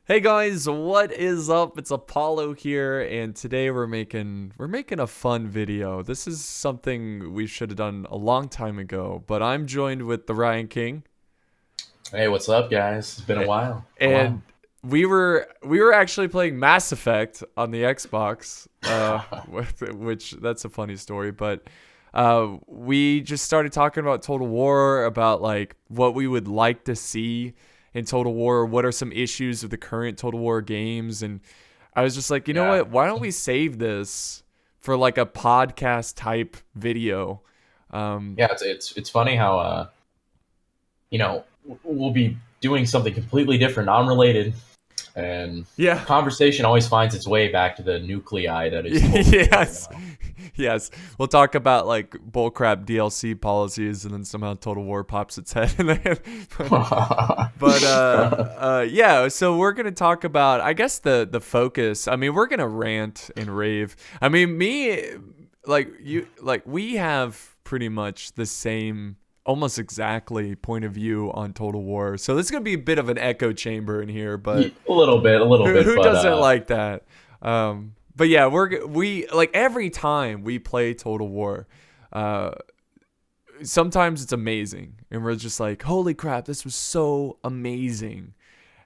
Hey guys, what is up? It's Apollo here, and today we're making a fun video. This is something we should have done a long time ago, but I'm joined with TheRyanKing, Hey, what's up, guys? It's been a a- while. Been a and we were actually playing Mass Effect on the Xbox, while. which that's a funny story, but we just started talking about Total War, about like what we would like to see in Total War, what are some issues with the current Total War games, and I was just like, you know Yeah, what? Why don't we save this for like a podcast type video? Um, yeah. It's funny how we'll be doing something completely different, non-related, and yeah, conversation always finds its way back to the nuclei that is Total War. yes, yes. We'll talk about like bullcrap DLC policies, and then somehow Total War pops its head in there. Yeah. So we're gonna talk about, I guess the focus. I mean, we're gonna rant and rave. I mean, we have pretty much the same, almost exactly point of view on Total War. So this is gonna be a bit of an echo chamber in here, but A little bit, who but doesn't like that? But yeah, we like every time we play Total War, uh, sometimes it's amazing, and we're just like, holy crap, this was so amazing.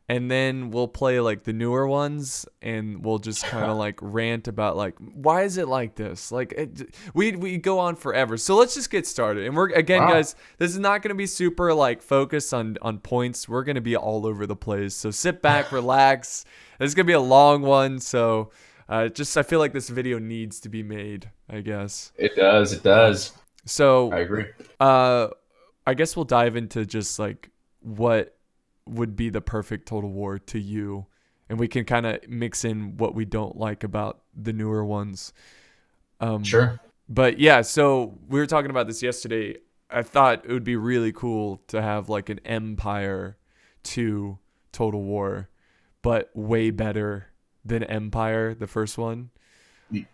And then we'll play like the newer ones, and we'll just kind of like rant about like, why is it like this? Like we go on forever. So let's just get started. And we're again, wow. guys, this is not going to be super like focused on points. We're going to be all over the place. So sit back, relax. This is going to be a long one, so just I feel like this video needs to be made, I guess. It does. It does. I So agree. uh I guess we'll dive into just like what would be the perfect Total War to you, and we can kind of mix in what we don't like about the newer ones. Um, Sure. but yeah, so we were talking about this yesterday. I thought it would be really cool to have like an Empire 2 Total War, but way better than Empire, the first one.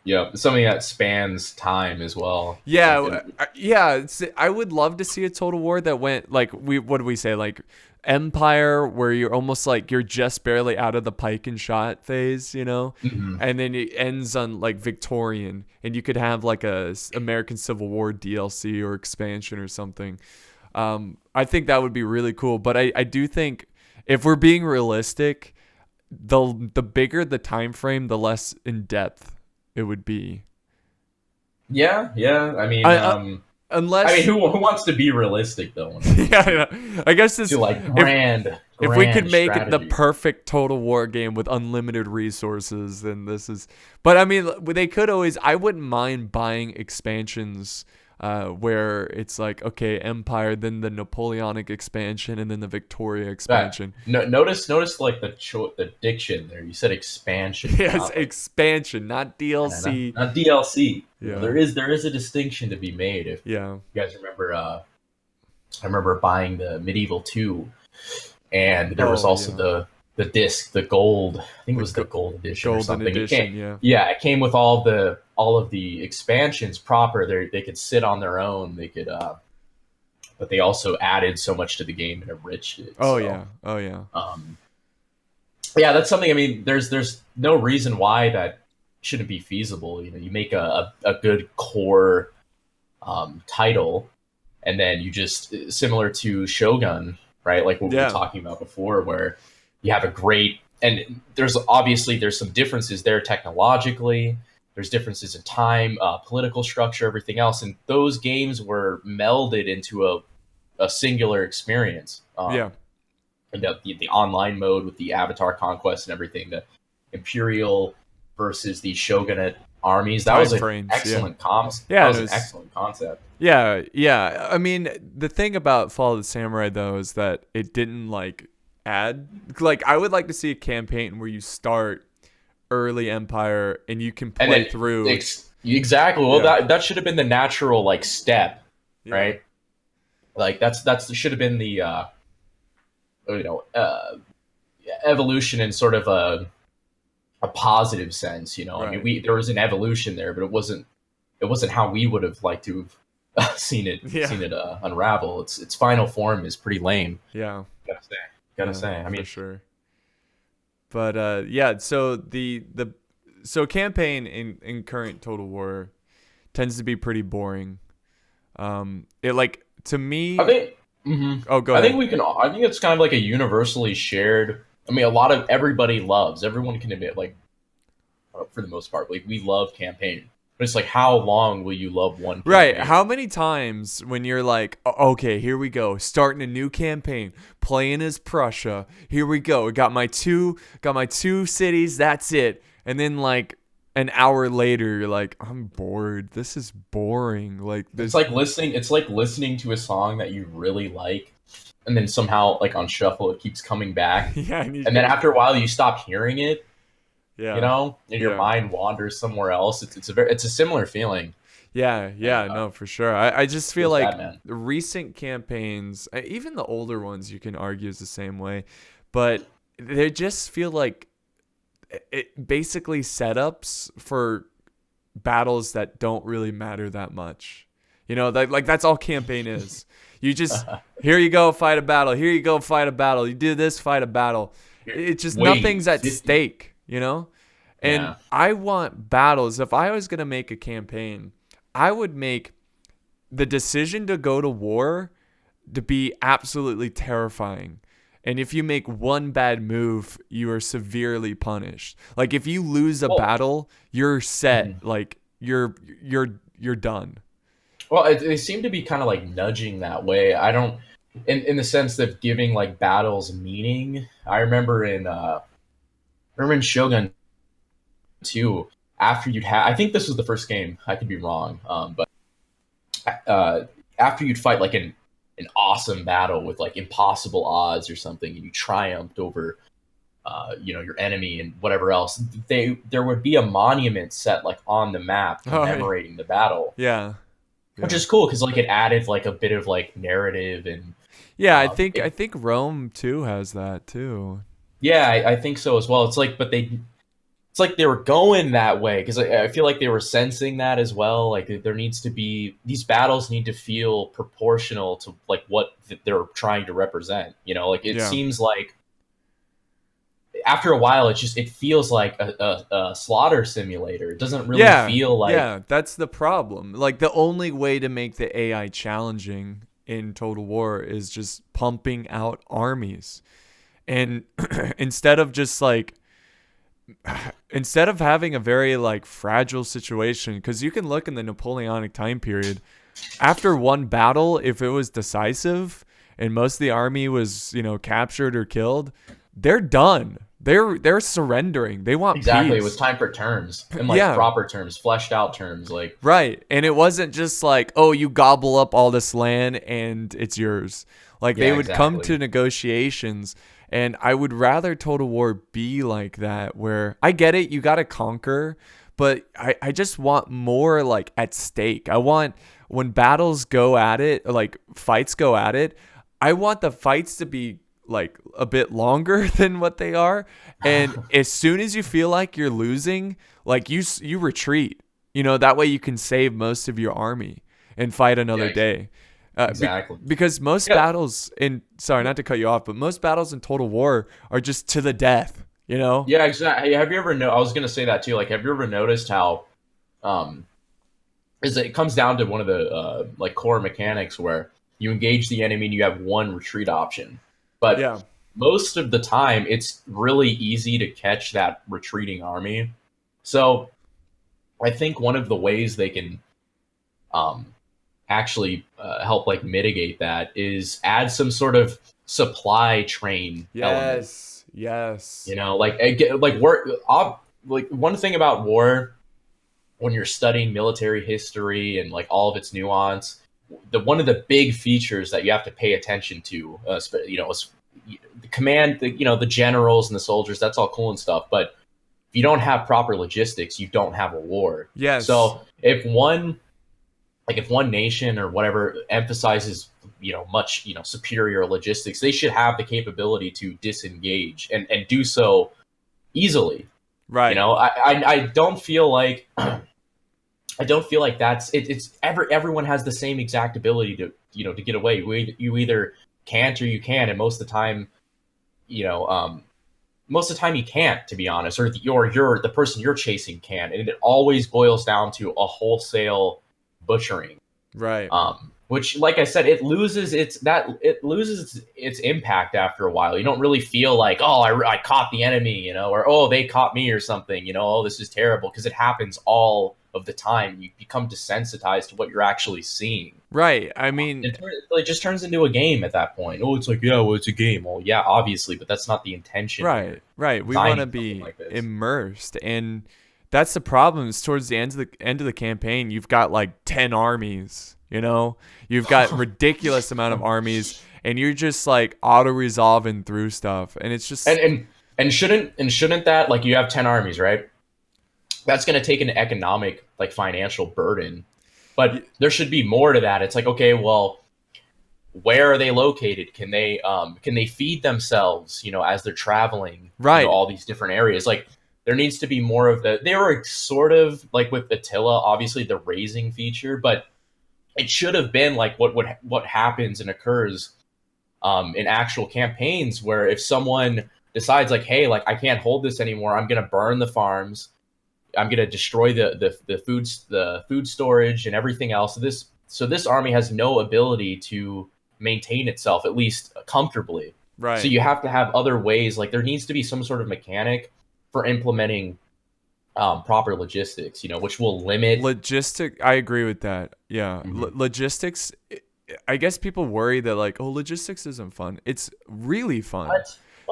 Yeah, something that spans time as well. Yeah, yeah. I would love to see a Total War that went like What do we say? Like Empire, where you're almost like you're just barely out of the pike and shot phase, Mhm. and then it ends on like Victorian, and you could have like American Civil War DLC or expansion or something. I think that would be really cool. But I do think if we're being realistic, the bigger the time frame, the less in depth it would be. Yeah, yeah. I, I mean, unless who wants to be realistic though when it comes yeah, yeah. I guess to this like if if we could grand make it the strategy? perfect Total War game with unlimited resources, then this is. But I mean, they could always. I wouldn't mind buying expansions, where it's like, okay, Empire, then the Napoleonic expansion, and then the Victoria That expansion. no, notice like the diction there. You said expansion, Yes, not like expansion, not DLC. not DLC. Yeah, There is a distinction to be made. If yeah. you guys remember, I remember buying the Medieval 2, and there was Oh also yeah, the disc, the gold. I think it the was the gold edition or golden something. It came, edition. Yeah. yeah, it came with all of the expansions proper. They could sit on their own. They could, but they also added so much to the game and enriched it. Oh So, yeah. Oh yeah. um, yeah, that's something. I mean, there's no reason why that shouldn't be feasible. You make a good core title, and then you just similar to Shogun, right? Like what we were Yeah. talking about before, where you have a great and there's obviously there's some differences there technologically. There's differences in time, political structure, everything else, and those games were melded into a singular experience. Yeah. And the online mode with the Avatar conquest and everything, the Imperial versus the Shogunate armies. That was Time an frames. Yeah. excellent comps. That Yeah. And was it an was. excellent concept. Yeah, yeah. I mean, the thing about Fall of the Samurai though is that it didn't like add, like I would like to see a campaign where you start early Empire and you can And play then through. exactly. Well, Yeah. that should have been the natural like step, Yeah. right? Like that's should have been the you know uh, evolution in sort of a positive sense. I mean, Right. we there was an evolution there, but it wasn't how we would have liked to have Yeah. seen it unravel. Its final form is pretty lame. Yeah. Gotta say, gotta Yeah, say. I for mean, sure. But yeah, so campaign in current Total War tends to be pretty boring. It like to I me. think. Hmm Oh, go I think ahead. we can. I think it's kind of like a universally shared. I mean, a lot of everybody loves. Everyone can admit, like for the most part, like we love campaign. But it's like, how long will you love one Right. campaign? How many times when you're like, Okay, here we go, starting a new campaign, playing as Prussia. Here we go. Got my two cities. That's it. And then like an hour later, you're like, I'm bored. This is boring. Like It's this. like listening. It's like listening to a song that you really like, and then somehow, like on shuffle, it keeps coming back, Yeah. I need. and then after a while, you stop hearing it. Yeah. And your Yeah. mind wanders somewhere else. It's a similar feeling, Yeah, and yeah, no, for sure. I just feel feels like bad, man. the recent campaigns, even the older ones, you can argue is the same way, but they just feel like it basically setups for battles that don't really matter that much. You know, that like that's all campaign is. You just here you go, fight a battle. Here you go, fight a battle. You do this, fight a battle. It's just Wait, nothing's at 50. stake, you know? And Yeah. I want battles. If I was gonna make a campaign, I would make the decision to go to war to be absolutely terrifying. And if you make one bad move, you are severely punished. Like if you lose a Well, battle, you're set. mhm. Like you're done. Well, they seem to be kind of like nudging that way. I don't, in the sense of giving like battles meaning. I remember in Shogun 2, after you'd have, I think this was the first game. I could be wrong, but after you'd fight like an awesome battle with like impossible odds or something, and you triumphed over your enemy and whatever else, there would be a monument set like on the map Oh commemorating the battle, yeah, which yeah, is cool because like it added like a bit of like narrative and yeah. I it, think Rome too has that too. yeah, I think so as well. It's like, but it's like they were going that way because I feel like they were sensing that as well. Like there needs to be, these battles need to feel proportional to like what they're trying to represent. Like it Yeah. seems like after a while, it feels like a slaughter simulator. It doesn't really Yeah, feel like yeah, that's the problem. Like the only way to make the AI challenging in Total War is just pumping out armies. And instead of just like instead of having a very like fragile situation, cuz you can look in the Napoleonic time period, after one battle, if it was decisive and most of the army was, captured or killed, they're done. They're surrendering. They want exactly. It was peace. time for terms and like Yeah. proper terms, fleshed out terms. Like Right. And it wasn't just like, oh, you gobble up all this land and it's yours. Like they yeah, would come to exactly. negotiations. And I would rather Total War be like that, where I get it, you got to conquer, but I just want more like at stake. I want when battles go at it, or like fights go at it, I want the fights to be like a bit longer than what they are. And as soon as you feel like you're losing, like you retreat. That way you can save most of your army and fight Yeah, another day. exactly. Because most Yeah. battles in sorry not to cut you off, but most battles in Total War are just to the death. You know? Yeah, exactly. Have you ever I was gonna say that too. Like, have you ever noticed how um is it comes down to one of the like core mechanics where you engage the enemy and you have one retreat option, but Yeah. most of the time it's really easy to catch that retreating army. So I think one of the ways they can um actually help like mitigate that is add some sort of supply train element. Yes. Yes. Like like work. Like one thing about war, when you're studying military history and like all of its nuance, the one of the big features that you have to pay attention to, is the command, the generals and the soldiers. That's all cool and stuff, but if you don't have proper logistics, you don't have a war. Yes. So if one nation or whatever emphasizes much superior logistics, they should have the capability to disengage and do so easily. Right. I don't feel like I don't feel like everyone has the same exact ability to get away. You either can't or you can, and most of the time, you know, um, most of the time you can't, to be honest, or you're the person you're chasing can, and it always boils down to a wholesale butchering. Right. Which, like I said, it loses its impact after a while. You don't really feel like, oh, I caught the enemy, you know, or oh, they caught me or something, you know, oh, this is terrible, because it happens all of the time. You become desensitized to what you're actually seeing. Right. I mean, It just turns into a game at that point. Oh, it's like, yeah, well, it's a game. Well, yeah, obviously, but that's not the intention here. right. We want to Designing something be like this. immersed, and that's the problem. Is towards the end of the campaign, you've got like 10 armies. You know, you've got ridiculous amount of armies, and you're just like auto resolving through stuff, and it's just and shouldn't that, like, you have 10 armies, right? That's going to take an economic, like, financial burden, but there should be more to that. It's like, okay, well, where are they located? Can they feed themselves, you know, as they're traveling, right, you know, all these different areas? Like, there needs to be more of they were sort of like with Attila, obviously the raising feature, but it should have been like what happens and occurs in actual campaigns, where if someone decides like, hey, like, I can't hold this anymore, I'm gonna burn the farms, I'm gonna destroy the food storage and everything else. So this army has no ability to maintain itself, at least comfortably. right. So you have to have other ways. Like, there needs to be some sort of mechanic for implementing proper logistics, you know, which will limit I agree with that. Yeah. Mhm. Logistics, I guess people worry that like, oh, logistics isn't fun. It's really fun.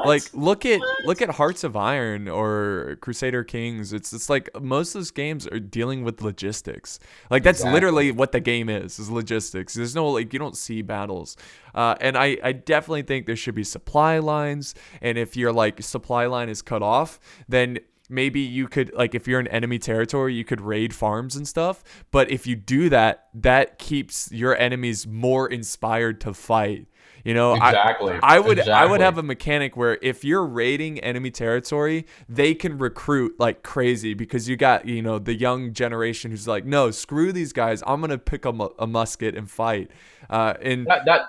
Like look at Hearts of Iron or Crusader Kings. It's like most of those games are dealing with logistics. Like that's Exactly. literally what the game is logistics. There's no, like, you don't see battles. And I definitely think there should be supply lines, and if your like supply line is cut off, then maybe you could, like, if you're in enemy territory, you could raid farms and stuff. But if you do that, that keeps your enemies more inspired to fight. You know, Exactly. I would Exactly. have a mechanic where if you're raiding enemy territory, they can recruit like crazy, because you got, you know, the young generation who's like, no, screw these guys, I'm gonna pick up a musket and fight. And That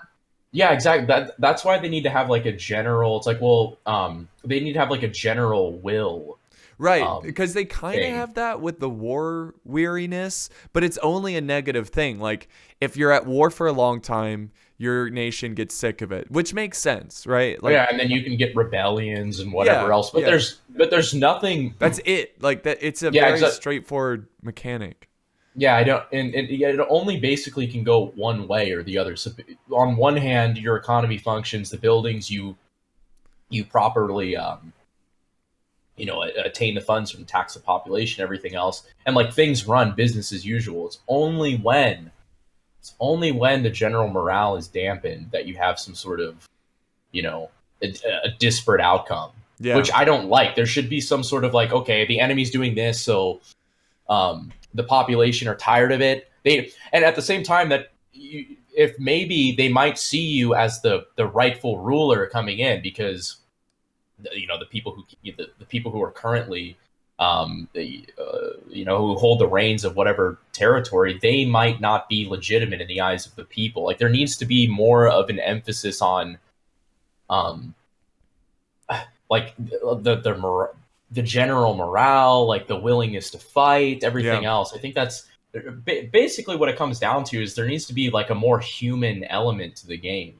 Yeah, exactly. That's why they need to have like a general. It's like, well, they need to have like a general will right, um because they kind of thing. have that with the war weariness, but it's only a negative thing. Like if you're at war for a long time, your nation gets sick of it, which makes sense, right? Like, Yeah, and then you can get rebellions and whatever yeah, else. But yeah, there's nothing. that's it. Like that, it's a Yeah, very exactly. straightforward mechanic. Yeah, I don't, and yeah, it only basically can go one way or the other. So on one hand, your economy functions, the buildings you properly you know, attain the funds from tax the population, everything else, and like things run business as usual. It's only when the general morale is dampened that you have some sort of, you know, a disparate outcome, Yeah, which I don't like. There should be some sort of like, okay, the enemy's doing this, so the population are tired of it. And at the same time that if maybe they might see you as the rightful ruler coming in, because you know, the people who are currently you know, who hold the reins of whatever territory, they might not be legitimate in the eyes of the people. Like, there needs to be more of an emphasis on um like the general morale, like the willingness to fight, yeah, everything else. I think that's basically what it comes down to. Is there needs to be like a more human element to the game.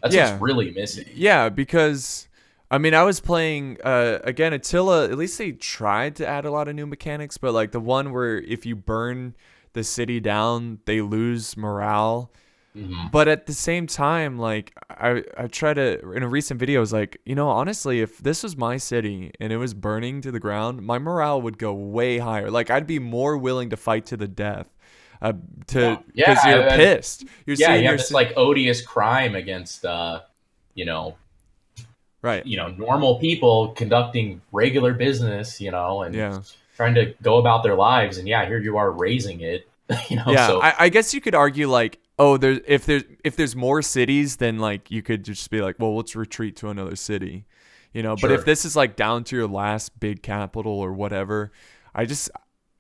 That's what's yeah, really missing. yeah. Because I mean, I was playing again Attila. At least they tried to add a lot of new mechanics, but like the one where if you burn the city down, they lose morale. Mhm. But at the same time, like I try to, in a recent video, I was like, you know, honestly, if this was my city and it was burning to the ground, my morale would go way higher. Like I'd be more willing to fight to the death, to, Yeah, because you're yeah, pissed. You're yeah. seeing You your have this like odious crime against you know, right, normal people conducting regular business, you know, and yeah. trying to go about their lives. And yeah, here you are raising it, you know. Yeah, So I guess you could argue like, oh, if there's more cities, then like you could just be like, well, let's retreat to another city, you know. But if sure. this is like down to your last big capital or whatever, I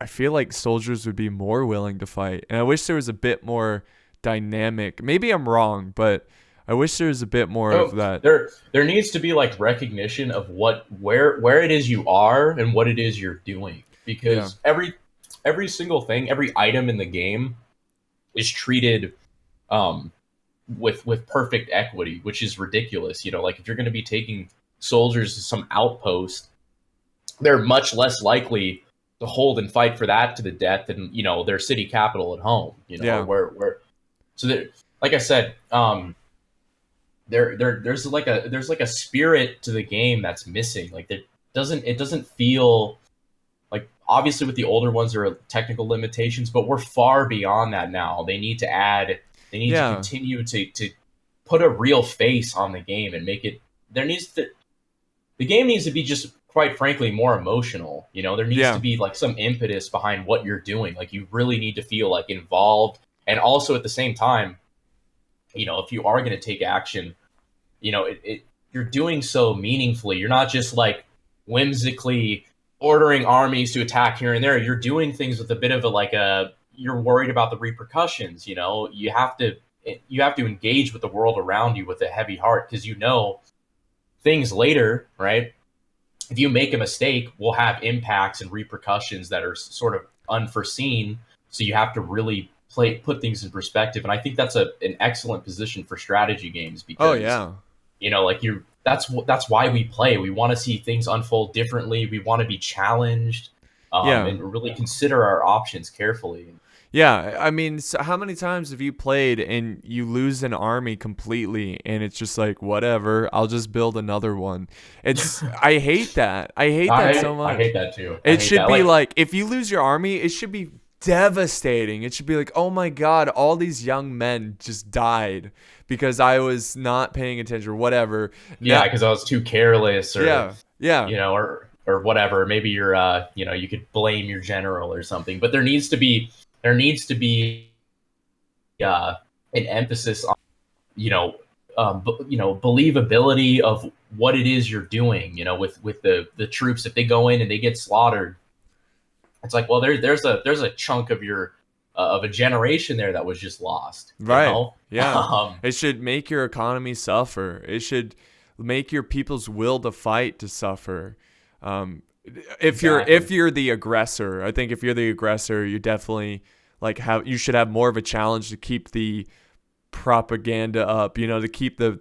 feel like soldiers would be more willing to fight, and I wish there was a bit more dynamic. Maybe I'm wrong, but I wish there was a bit more No, of that. there needs to be like recognition of where it is you are and what it is you're doing, Yeah. because every single thing, every item in the game is treated um with perfect equity, which is ridiculous. You know, like if you're going to be taking soldiers to some outpost, they're much less likely to hold and fight for that to the death than, you know, their city capital at home. You know, or Yeah. where so there, like I said, there's like a spirit to the game that's missing. Like it doesn't feel like, obviously with the older ones there are technical limitations, but we're far beyond that now. They need to Yeah. continue to put a real face on the game and make it, there needs to the game needs to be just, quite frankly, more emotional. You know, there needs to Yeah. be like some impetus behind what you're doing. Like you really need to feel like involved, and also at the same time, you know, if you are going to take action, you know, you're doing so meaningfully. You're not just like whimsically ordering armies to attack here and there. You're doing things with a bit of a like a, you're worried about the repercussions. You know, you have to engage with the world around you with a heavy heart, because you know things later, right? If you make a mistake, will have impacts and repercussions that are sort of unforeseen. So you have to really put things in perspective. And I think that's an excellent position for strategy games, Oh because, yeah. you know, like that's why we play. We want to see things unfold differently. We want to be challenged, Yeah. and really consider our options carefully. Yeah, I mean, so how many times have you played and you lose an army completely and it's just like, whatever, I'll just build another one. I hate that. I hate that so I much. hate that too. I It hate should that. be Like, like, if you lose your army, it should be devastating. It should be like, oh my God, all these young men just died because I was not paying attention or whatever. yeah, Now, because I was too careless, or, yeah, yeah, you know, or whatever. Maybe you're you know, you could blame your general or something. But there needs to be an emphasis on, you know, you know, believability of what it is you're doing. You know, with the troops, if they go in and they get slaughtered, it's like, well, there's a chunk of your of a generation there that was just lost. You right. know, Yeah. It should make your economy suffer. It should make your people's will to fight to suffer. Um, if exactly. you're the aggressor, I think if you're the aggressor, you definitely like you should have more of a challenge to keep the propaganda up, you know, to keep the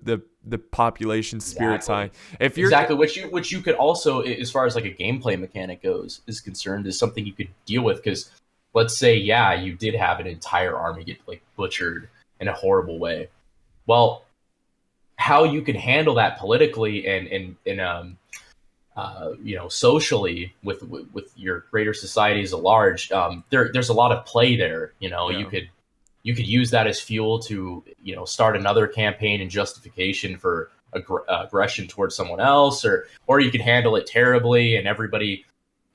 population spirits Exactly. high. If you're Exactly. Which you could also, as far as like a gameplay mechanic is concerned, is something you could deal with. Because let's say, yeah, you did have an entire army get like butchered in a horrible way. Well, how you can handle that politically and you know, socially with your greater society as a large, there's a lot of play there. You know, yeah. you could use that as fuel to, you know, start another campaign in justification for aggression towards someone else, or you could handle it terribly and everybody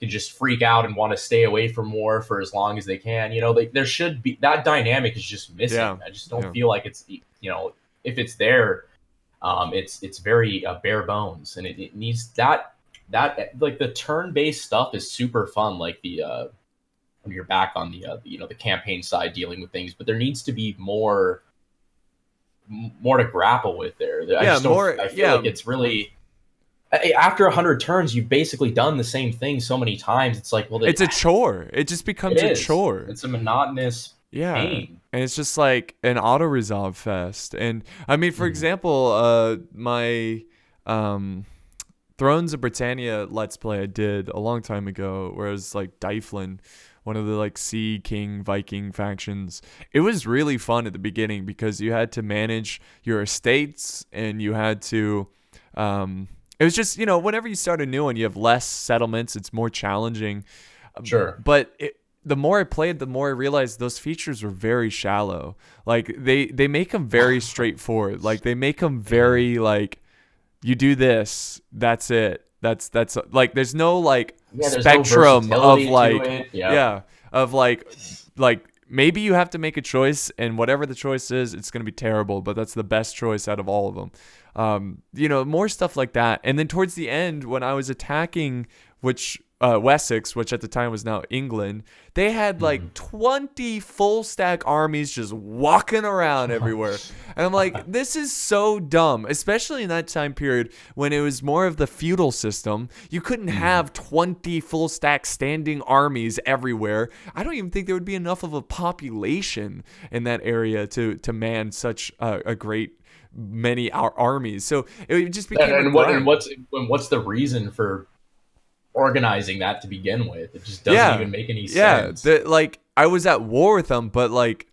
can just freak out and want to stay away from war for as long as they can. You know, like there should be, that dynamic is just missing. Yeah. I just don't Yeah. feel like it's, you know, if it's there, it's very bare bones, and it needs that like the turn based stuff is super fun, like the when you're back on the you know, the campaign side dealing with things, but there needs to be more to grapple with there. I Yeah, just don't. more I feel yeah. like it's really, after 100 turns, you've basically done the same thing so many times. It's like, well, It's a chore. It just it becomes a is. chore. It's a monotonous Yeah. pain. And it's just like an auto resolve fest. And I mean, for Mhm. example, my um Thrones of Britannia Let's Play I did a long time ago, where it was like Dyflin, one of the like Sea King Viking factions. It was really fun at the beginning because you had to manage your estates and you had to it was just, you know, whenever you start a new one, you have less settlements, it's more challenging. Sure. But the more I played, the more I realized those features were very shallow. Like they make them very straightforward. Like they make them very like, you do this, that's it. That's like there's no like Yeah, there's no spectrum of versatility to like, it. Yeah. yeah, of like maybe you have to make a choice and whatever the choice is, it's going to be terrible, but that's the best choice out of all of them. You know, more stuff like that. And then towards the end when I was attacking, which Wessex, which at the time was now England, they had like 20 full stack armies just walking around everywhere. And I'm like, this is so dumb, especially in that time period when it was more of the feudal system. You couldn't have 20 full stack standing armies everywhere. I don't even think there would be enough of a population in that area to man such a great many armies. So it just became what's the reason for organizing that to begin with? It just doesn't even make any sense. Like I was at war with them, but like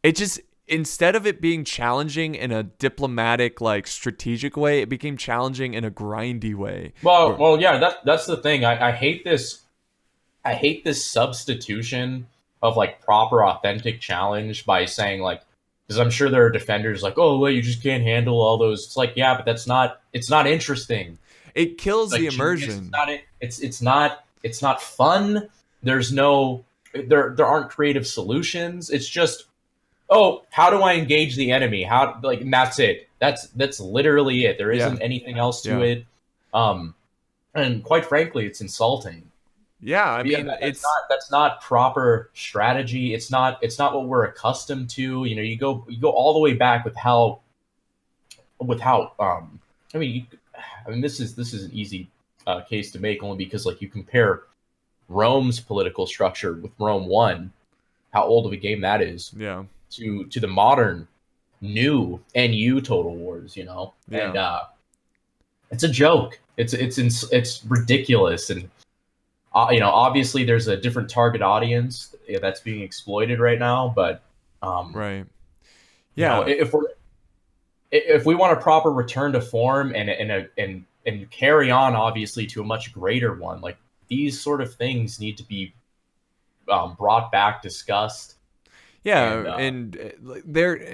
it just, instead of it being challenging in a diplomatic, like strategic way, it became challenging in a grindy way. Well, yeah, that's the thing. I hate this. I hate this substitution of like proper authentic challenge by saying like, because I'm sure there are defenders like, oh well, you just can't handle all those. It's like, yeah, but it's not interesting. It kills the immersion. It's not fun. There's no, there aren't creative solutions. It's just, oh, how do I engage the enemy? How, like, and that's it. That's literally it. There isn't anything else to it. And quite frankly, it's insulting. Yeah, I mean, that's not proper strategy. It's not what we're accustomed to. You know, you go all the way back with how I mean, this is an easy case to make, only because like you compare Rome's political structure with Rome 1, how old of a game that is, to the modern new NU Total Wars, you know, and it's a joke. It's ridiculous, and you know, obviously there's a different target audience that's being exploited right now, but right, you know, if we want a proper return to form and carry on, obviously, to a much greater one, like these sort of things need to be brought back, discussed. Yeah, and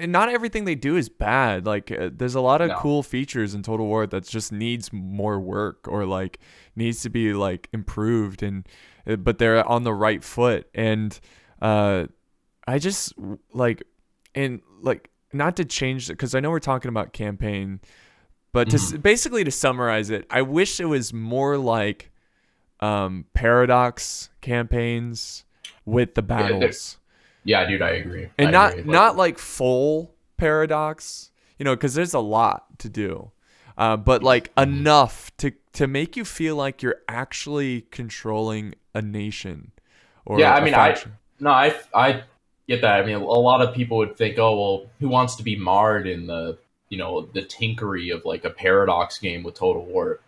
not everything they do is bad. Like there's a lot of cool features in Total War that just needs more work, or like needs to be like improved, and but they're on the right foot. And I just like, and like, not to change, because I know we're talking about campaign, but basically to summarize it, I wish it was more like Paradox campaigns with the battles. Yeah, dude, I agree. And not like full Paradox, you know, because there's a lot to do, but like enough to make you feel like you're actually controlling a nation. Or yeah, I mean, I get that. I mean, a lot of people would think, oh well, who wants to be marred in the, you know, the tinkery of like a Paradox game with Total War?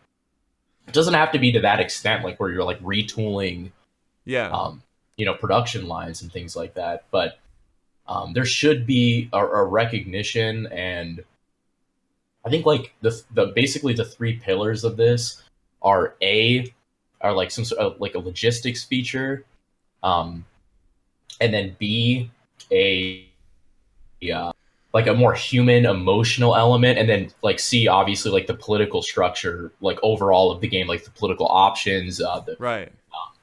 It doesn't have to be to that extent, like where you're like retooling, you know, production lines and things like that. But there should be a recognition, and I think like the basically the three pillars of this are like some sort of like a logistics feature, and then B, like a more human emotional element, and then like C, obviously like the political structure, like overall of the game, like the political options,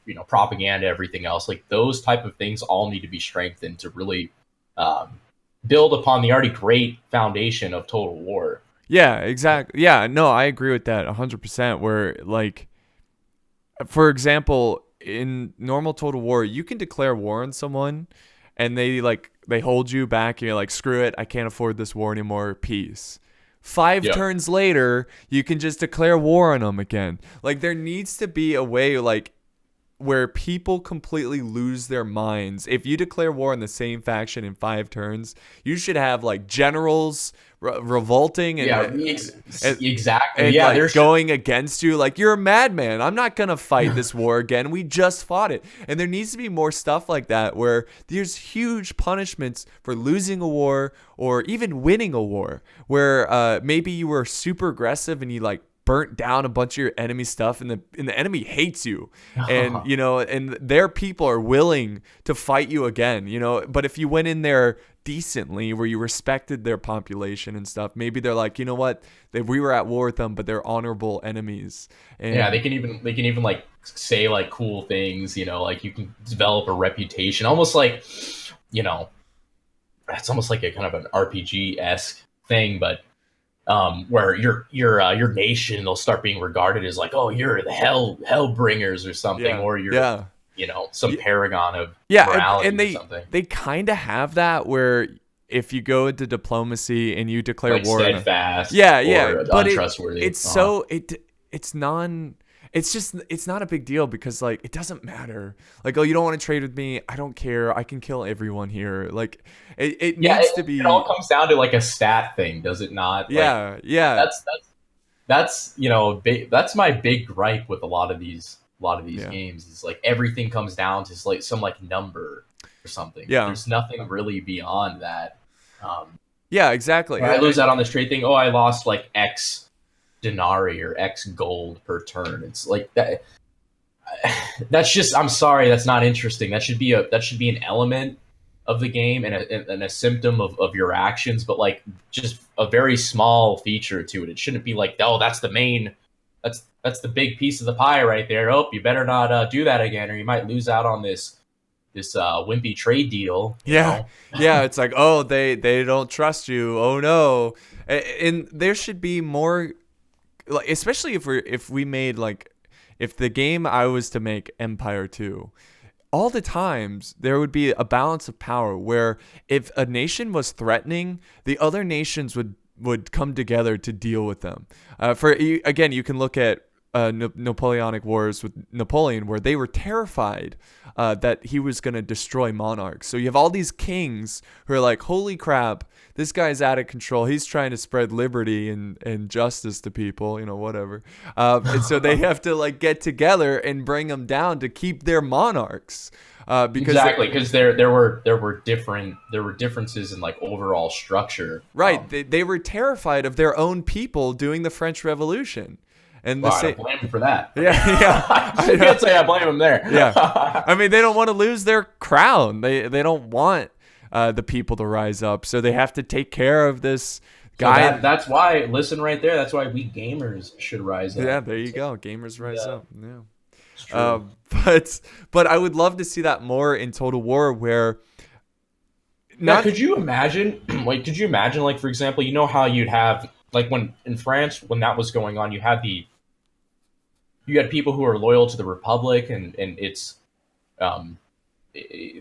you know, propaganda, everything else. Like those type of things all need to be strengthened to really build upon the already great foundation of Total War. Yeah, exactly. Yeah, no, I agree with that 100%. Where like, for example, in normal Total War, you can declare war on someone, and they hold you back, and you're like, screw it, I can't afford this war anymore, peace. 5 turns later, you can just declare war on them again. Like there needs to be a way like where people completely lose their minds. If you declare war on the same faction in 5 turns, you should have like generals revolting and exactly. And like going against you. Like, you're a madman. I'm not gonna fight this war again. We just fought it. And there needs to be more stuff like that, where there's huge punishments for losing a war or even winning a war, where maybe you were super aggressive and you like burnt down a bunch of your enemy stuff, and the enemy hates you, and you know, and their people are willing to fight you again, you know. But if you went in there decently, where you respected their population and stuff, maybe they're like, you know what, we were at war with them, but they're honorable enemies. And yeah, they can even like say like cool things, you know, like you can develop a reputation, almost like, you know, it's almost like a kind of an RPG-esque thing, but where your nation will start being regarded as like, oh, you're the hellbringers or something, Yeah. or you're, Yeah. some paragon of Yeah, and morality or something. they kind of have that where if you go into diplomacy and you declare Like war on a, steadfast yeah, yeah, or but untrustworthy. it's so it's non it's just it's not a big deal because like it doesn't matter. Like, oh, you don't want to trade with me? I don't care. I can kill everyone here. Like it Yeah, needs to it all be. comes down to like a stat thing, does it not? Like Yeah, yeah, that's that's my big gripe with a lot of these yeah, games is like everything comes down to like some like number or something. yeah, There's nothing really beyond that. Um, yeah, exactly. I lose out on this trade thing. Oh, I lost like X denarii or X gold per turn. It's like that. That's just. I'm sorry, that's not interesting. That should be an element of the game and a symptom of your actions, but like just a very small feature to it. It shouldn't be like, oh, that's the main. That's the big piece of the pie right there. Oh, you better not do that again, or you might lose out on this wimpy trade deal. You Yeah, know. yeah. It's like, oh, they don't trust you. Oh no, and there should be more, like, especially if we made like, if the game I was to make Empire 2, all the times there would be a balance of power where if a nation was threatening, the other nations would come together to deal with them. Again, you can look at Napoleonic Wars with Napoleon, where they were terrified that he was going to destroy monarchs. So you have all these kings who are like, holy crap, this guy's out of control. He's trying to spread liberty and justice to people, whatever. And so they have to like get together and bring them down to keep their monarchs. Because Exactly, because there were differences in like overall structure. right, they were terrified of their own people doing the French Revolution. And Well, I don't blame him for that. yeah, yeah, I can't say I blame him there. yeah. I mean, they don't want to lose their crown. They don't want the people to rise up, so they have to take care of this So guy. that's why, listen right there, that's why we gamers should rise up. Yeah, there you go. Gamers rise Yeah, up. Yeah. it's true. But I would love to see that more in Total War, where Yeah, not. could you imagine, like, for example, you know how you'd have, like, when in France, when that was going on, you had people who are loyal to the Republic and it's um,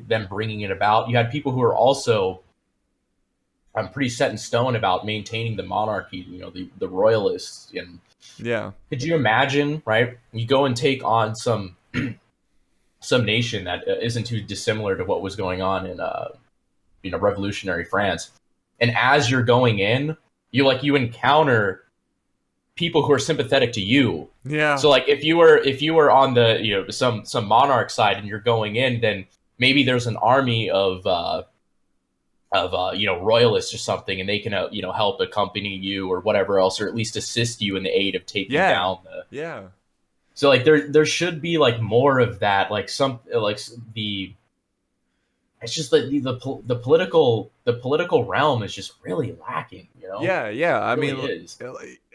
them bringing it about. You had people who are also pretty set in stone about maintaining the monarchy, the royalists. And Yeah, could you imagine, right? You go and take on some nation that isn't too dissimilar to what was going on in revolutionary France. And as you're going in, you encounter people who are sympathetic to you. yeah, So like if you were on the some monarch side and you're going in, then maybe there's an army of royalists or something, and they can help accompany you or whatever else, or at least assist you in the aid of taking yeah, down the. yeah. So like there should be like more of that, like some like the. It's just that the political realm is just really lacking. Yeah, yeah. I It really mean, is.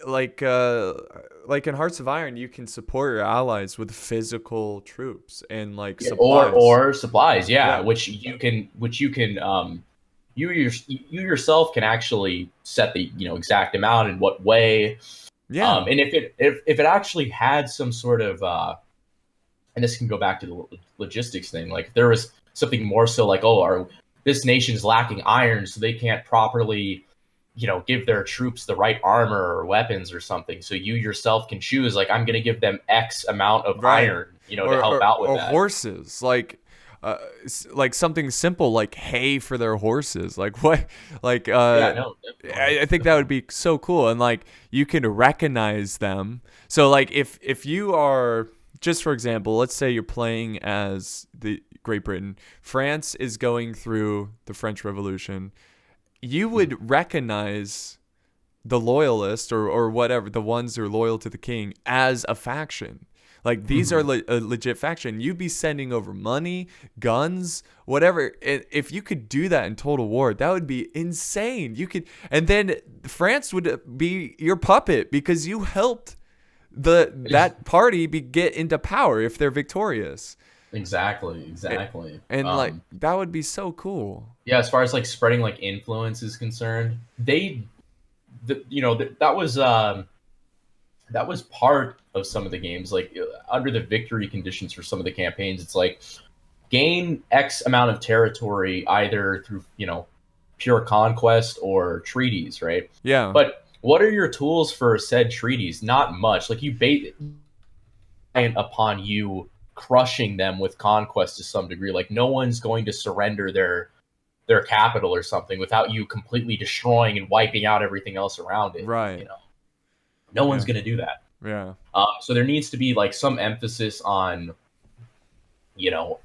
like uh, like in Hearts of Iron, you can support your allies with physical troops and like Yeah, or supplies. or supplies, yeah, Yeah, you yourself can actually set the exact amount in what way. yeah, And if it actually had some sort of and this can go back to the logistics thing, like if there was something more so like, oh, this nation's lacking iron, so they can't properly give their troops the right armor or weapons or something, so you yourself can choose, like, I'm going to give them X amount of right. iron to help out with Or that. horses, like something simple like hay for their horses. Like what? Like Yeah, no, definitely. I think that would be so cool, and like you can recognize them. So like if you are, just for example, let's say you're playing as the Great Britain, France is going through the French Revolution, you would recognize the loyalist or whatever, the ones who are loyal to the king, as a faction. Like these are a legit faction. You'd be sending over money, guns, whatever. If you could do that in Total War, that would be insane. You could, and then France would be your puppet because you helped that party get into power if they're victorious. Exactly. And like that would be so cool. Yeah, as far as like spreading like influence is concerned, that was part of some of the games. Like under the victory conditions for some of the campaigns, it's like gain X amount of territory either through pure conquest or treaties, right? Yeah. But what are your tools for said treaties? Not much. Like you bait upon you crushing them with conquest to some degree. Like no one's going to surrender their capital or something without you completely destroying and wiping out everything else around it. Right. No one's Yeah. going to do that. Yeah. So there needs to be like some emphasis on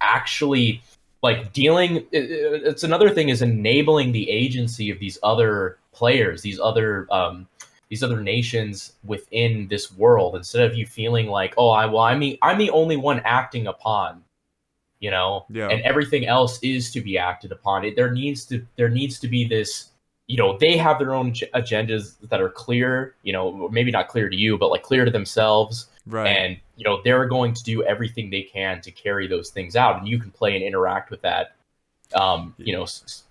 actually like dealing. It's another thing is enabling the agency of these other players, these other nations within this world, instead of you feeling like, oh, I'm the only one acting upon, Yeah. and everything else is to be acted upon. There needs to be this. They have their own agendas that are clear. Maybe not clear to you, but like clear to themselves, Right. and they're going to do everything they can to carry those things out, and you can play and interact with that.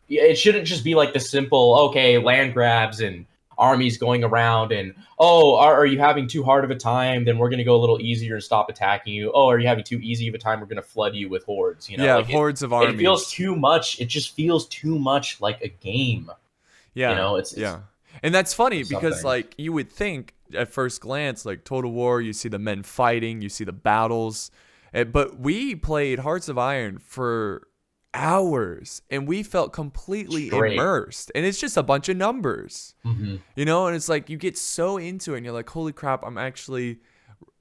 It shouldn't just be like the simple, okay, land grabs and armies going around, and oh, are you having too hard of a time? Then we're going to go a little easier and stop attacking you. Oh, are you having too easy of a time? We're going to flood you with hordes. Yeah, Like hordes of it feels armies. too much. It just feels too much like a game. Yeah. It's Yeah. And that's funny because something. like you would think at first glance like Total War, you see the men fighting, you see the battles. But we played Hearts of Iron for hours and we felt completely Straight. immersed. And it's just a bunch of numbers. Hmm. And it's like you get so into it and you're like, holy crap,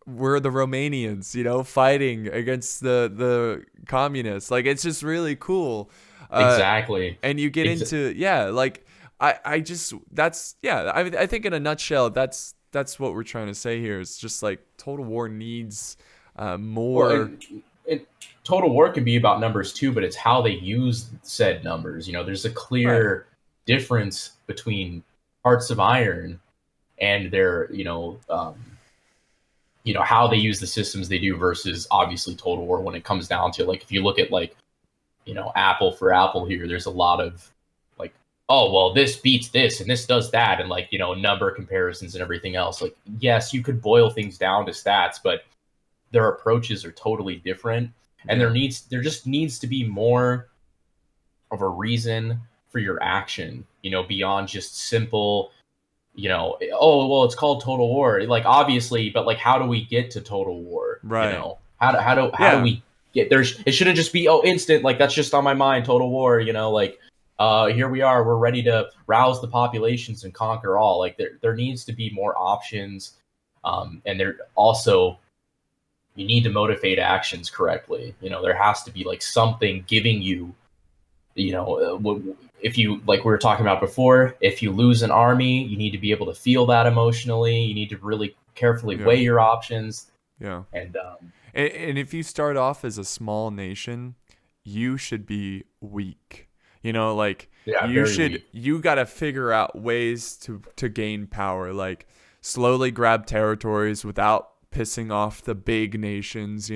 we're the Romanians, fighting against the communists. Like it's just really cool. Uh, Exactly. and you get Ex- into, yeah, like I just that's yeah. I think in a nutshell, that's what we're trying to say here. It's just like Total War needs well, more. and Total War can be about numbers too, but it's how they use said numbers. There's a Right. clear difference between Hearts of Iron and their, how they use the systems they do versus obviously Total War. When it comes down to like, if you look at like, Apple for Apple here, there's a lot of like, oh well, this beats this and this does that, and like number comparisons and everything else. Like, yes, you could boil things down to stats, but their approaches are totally different, and Yeah. there just needs to be more of a reason for your action, beyond just simple, oh well, it's called Total War, like obviously, but like how do we get to Total War? Right. How do Yeah. we get there's it shouldn't just be, oh, instant, like that's just on my mind, Total War, like here we are, we're ready to rouse the populations and conquer all. Like there needs to be more options, and there also, you need to motivate actions correctly. There has to be like something giving you, if you, like we were talking about before, if you lose an army, you need to be able to feel that emotionally. You need to really carefully Yeah. weigh your options. Yeah. And And if you start off as a small nation, you should be weak. Like yeah, you very should weak. you got to figure out ways to gain power, like slowly grab territories without pissing off the big nations,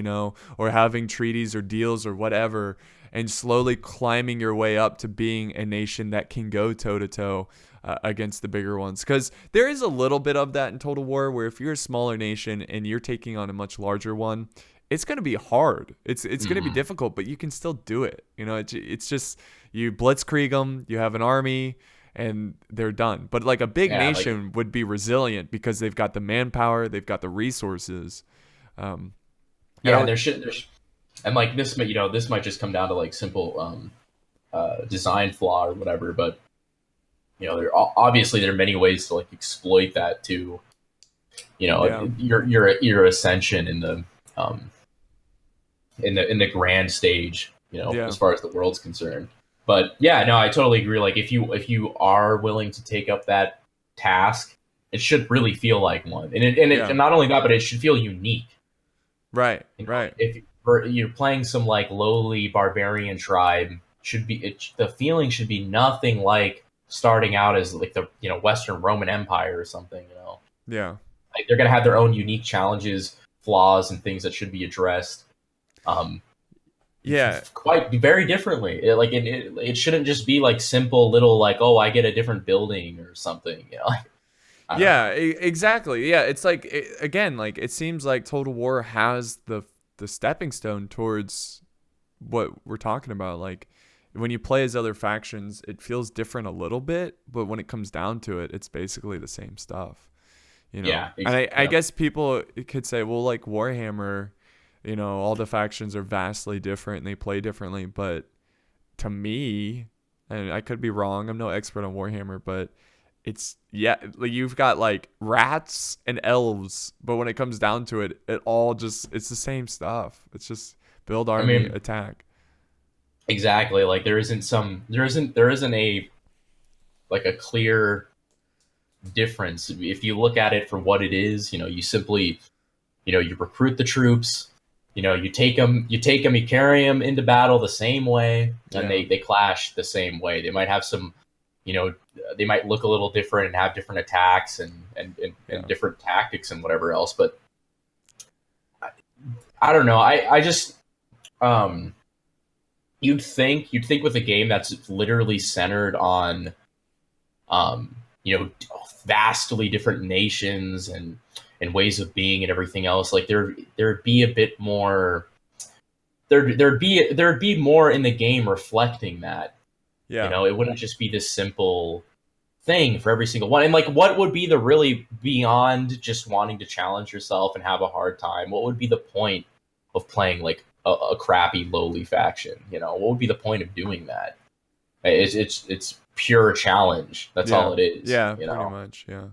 or having treaties or deals or whatever, and slowly climbing your way up to being a nation that can go toe to toe against the bigger ones. Because there is a little bit of that in Total War, where if you're a smaller nation and you're taking on a much larger one, it's going to be hard. It's going to be Mhm. difficult, but you can still do it. It's just you blitzkrieg them, you have an army, and they're done. But like a big Yeah, like, nation would be resilient because they've got the manpower, they've got the resources. Um, and I yeah, and would, and like this might just come down to like simple design flaw or whatever, but obviously there are many ways to like exploit that to, yeah, your ascension in the, um, in the grand stage, yeah, as far as the world's concerned. But yeah, no, I totally agree. Like if you are willing to take up that task, it should really feel like one, and yeah, not only that, but it should feel unique. right, right, If you're playing some like lowly barbarian tribe, the feeling should be nothing like starting out as like the Western Roman Empire or something. yeah, Like they're gonna have their own unique challenges, flaws, and things that should be addressed. Um, yeah. quite very differently. It shouldn't just be like simple little like, oh, I get a different building or something. I don't Yeah, know. exactly. Yeah, it's like again, like it seems like Total War has the stepping stone towards what we're talking about. Like when you play as other factions, it feels different a little bit, but when it comes down to it, it's basically the same stuff. Yeah, And I yeah. guess people could say, well, like Warhammer, all the factions are vastly different and they play differently. But to me, and I could be wrong, I'm no expert on Warhammer, but it's yeah, like you've got like rats and elves, but when it comes down to it, it's the same stuff. It's just build I army, mean, attack. exactly. Like there isn't a like a clear difference. If you look at it for what it is, you simply, you recruit the troops, you take them, you carry them into battle the same way, and Yeah, they clash the same way. They might have some, you know, they might look a little different and have different attacks and yeah, different tactics and whatever else. But I don't know. I just um, you'd think with a game that's literally centered on um, you know, vastly different nations and ways of being and everything else. Like there'd be a bit more. There'd be more in the game reflecting that. yeah, It wouldn't just be this simple thing for every single one. And like, what would be the really beyond just wanting to challenge yourself and have a hard time? What would be the point of playing like a crappy lowly faction? What would be the point of doing that? It's pure challenge. That's yeah, all it is. yeah, pretty much, yeah.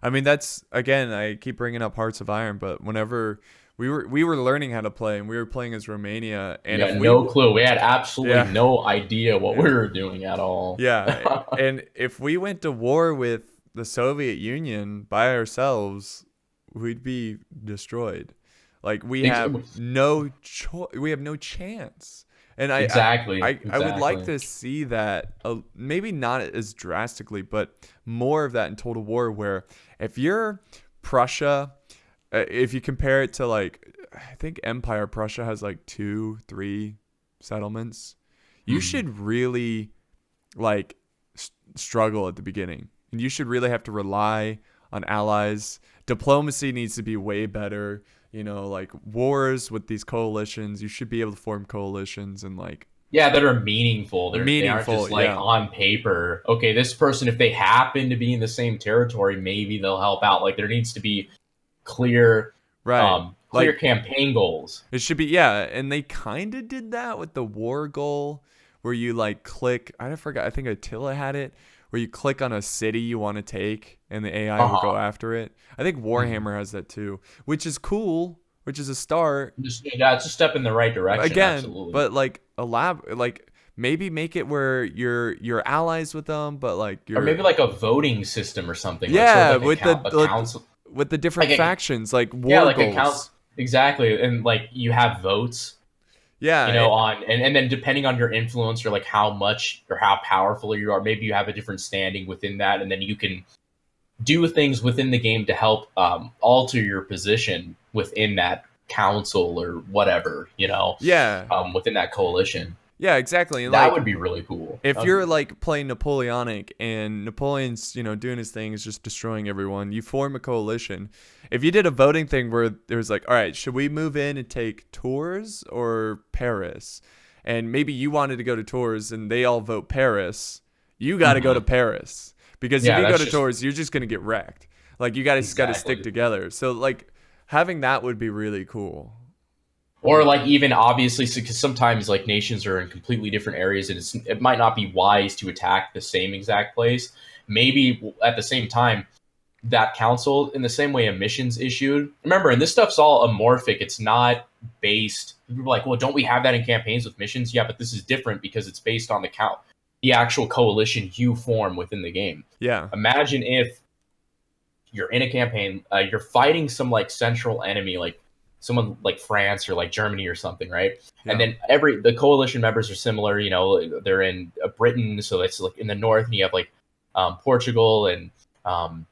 I mean, that's again, I keep bringing up Hearts of Iron, but whenever we were learning how to play and we were playing as Romania, and We if had we no clue. We had absolutely yeah, no idea what yeah, we were doing at all. yeah, and if we went to war with the Soviet Union by ourselves, we'd be destroyed. Like Ex- we have no chance. And exactly, I would like exactly. to see that, maybe not as drastically, but more of that in Total War, where if you're Prussia, if you compare it to like, I think Empire Prussia has like 2, 3 settlements, you Mhm. should really like struggle at the beginning, and you should really have to rely on allies. Diplomacy needs to be way better. Like wars with these coalitions, you should be able to form coalitions and like Yeah, that are meaningful. They aren't meaningful. just like Yeah, on paper. Okay, this person, if they happen to be in the same territory, maybe they'll help out. Like there needs to be clear, right. clear Like campaign goals. it should be, yeah. And they kind of did that with the war goal, where you like click. I forgot. I think Attila had it, where you click on a city you want to take, and the AI Uh will go huh. after it. I think Mm-hmm. Warhammer has that too, which is cool, which is a start. Just yeah, it's a step in the right direction. Again, Absolutely. but like like maybe make it where you're allies with them, but like Or you're maybe like a voting system or something, like sort of yeah like with the a council, with the different like a factions, like yeah, war like a count goals. exactly, and like you have votes, Yeah, on and then depending on your influence or like how much or how powerful you are, maybe you have a different standing within that, and then you can do things within the game to help alter your position within that council or whatever, yeah, within that coalition. yeah, exactly. And That like would be really cool. That if would be you're really like playing Napoleonic and Napoleon's, doing his thing, is just destroying everyone, you form a coalition. If you did a voting thing where there was like, all right, should we move in and take Tours or Paris? And maybe you wanted to go to Tours and they all vote Paris, you got to go to Mhm. Paris, because if Yeah, you go that's to just Tours, you're just going to get wrecked. Like you guys got to stick exactly. together. So like having that would be really cool. Or like even obviously, because sometimes like nations are in completely different areas, and it might not be wise to attack the same exact place. Maybe at the same time, that council, in the same way a mission's issued. Remember, and this stuff's all amorphic. It's not based. People are like, well, don't we have that in campaigns with missions? Yeah, but this is different because it's based on the actual coalition you form within the game. Yeah. Imagine if you're in a campaign, you're fighting some like central enemy, like someone like France or like Germany or something, right? And Yeah. then the coalition members are similar. They're in Britain, so it's like in the north, and you have like Portugal and um,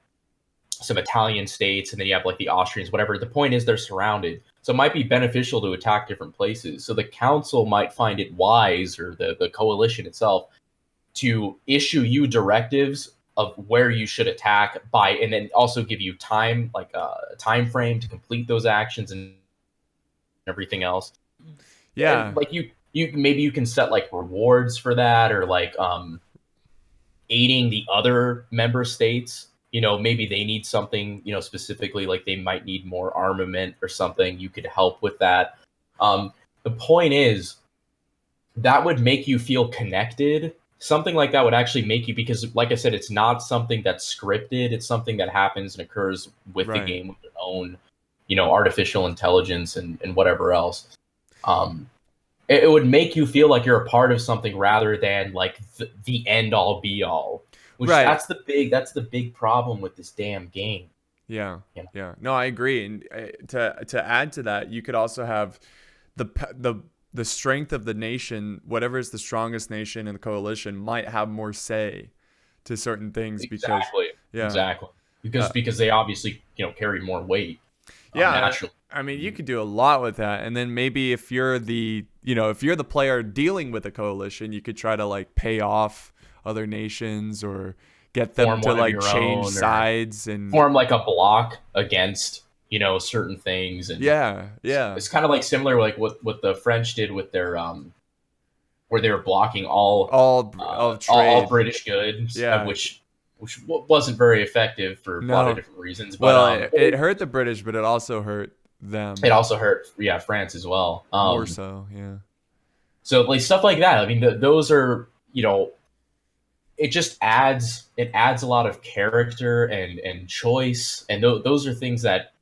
some Italian states, and then you have like the Austrians, whatever. The point is they're surrounded. So it might be beneficial to attack different places. So the council might find it wise, or the coalition itself, to issue you directives of where you should attack by, and then also give you time, like a time frame to complete those actions and everything else. And Yeah. like you maybe you can set like rewards for that, or like aiding the other member states. Maybe they need something, specifically, like they might need more armament or something. You could help with that. The point is, that would make you feel connected. Something like that would actually make you, because like I said, it's not something that's scripted. It's something that happens and occurs with the Right. game, with their own, artificial intelligence and whatever else. It would make you feel like you're a part of something rather than like the end all be all. Which Right. that's the big problem with this damn game. Yeah. You know? Yeah. No, I agree. And to add to that, you could also have the strength of the nation, whatever is the strongest nation in the coalition, might have more say to certain things because Exactly. yeah. Exactly. Uh, Because they obviously, carry more weight, yeah, naturally. I mean, you could do a lot with that. And then maybe if you're if you're the player dealing with a coalition, you could try to like pay off other nations or get them Form to one of like your change own, or sides and form like a block against, certain things. And yeah, yeah. it's kind of like similar, like what the French did with their where they were blocking all All of all trade. British goods, Yeah. which wasn't very effective for a lot of No. different reasons. But Well, it hurt the British, but it also hurt them it also hurt, France as well. more so. Yeah. So like stuff like that. I mean, those are, it adds a lot of character and choice, and those are things that,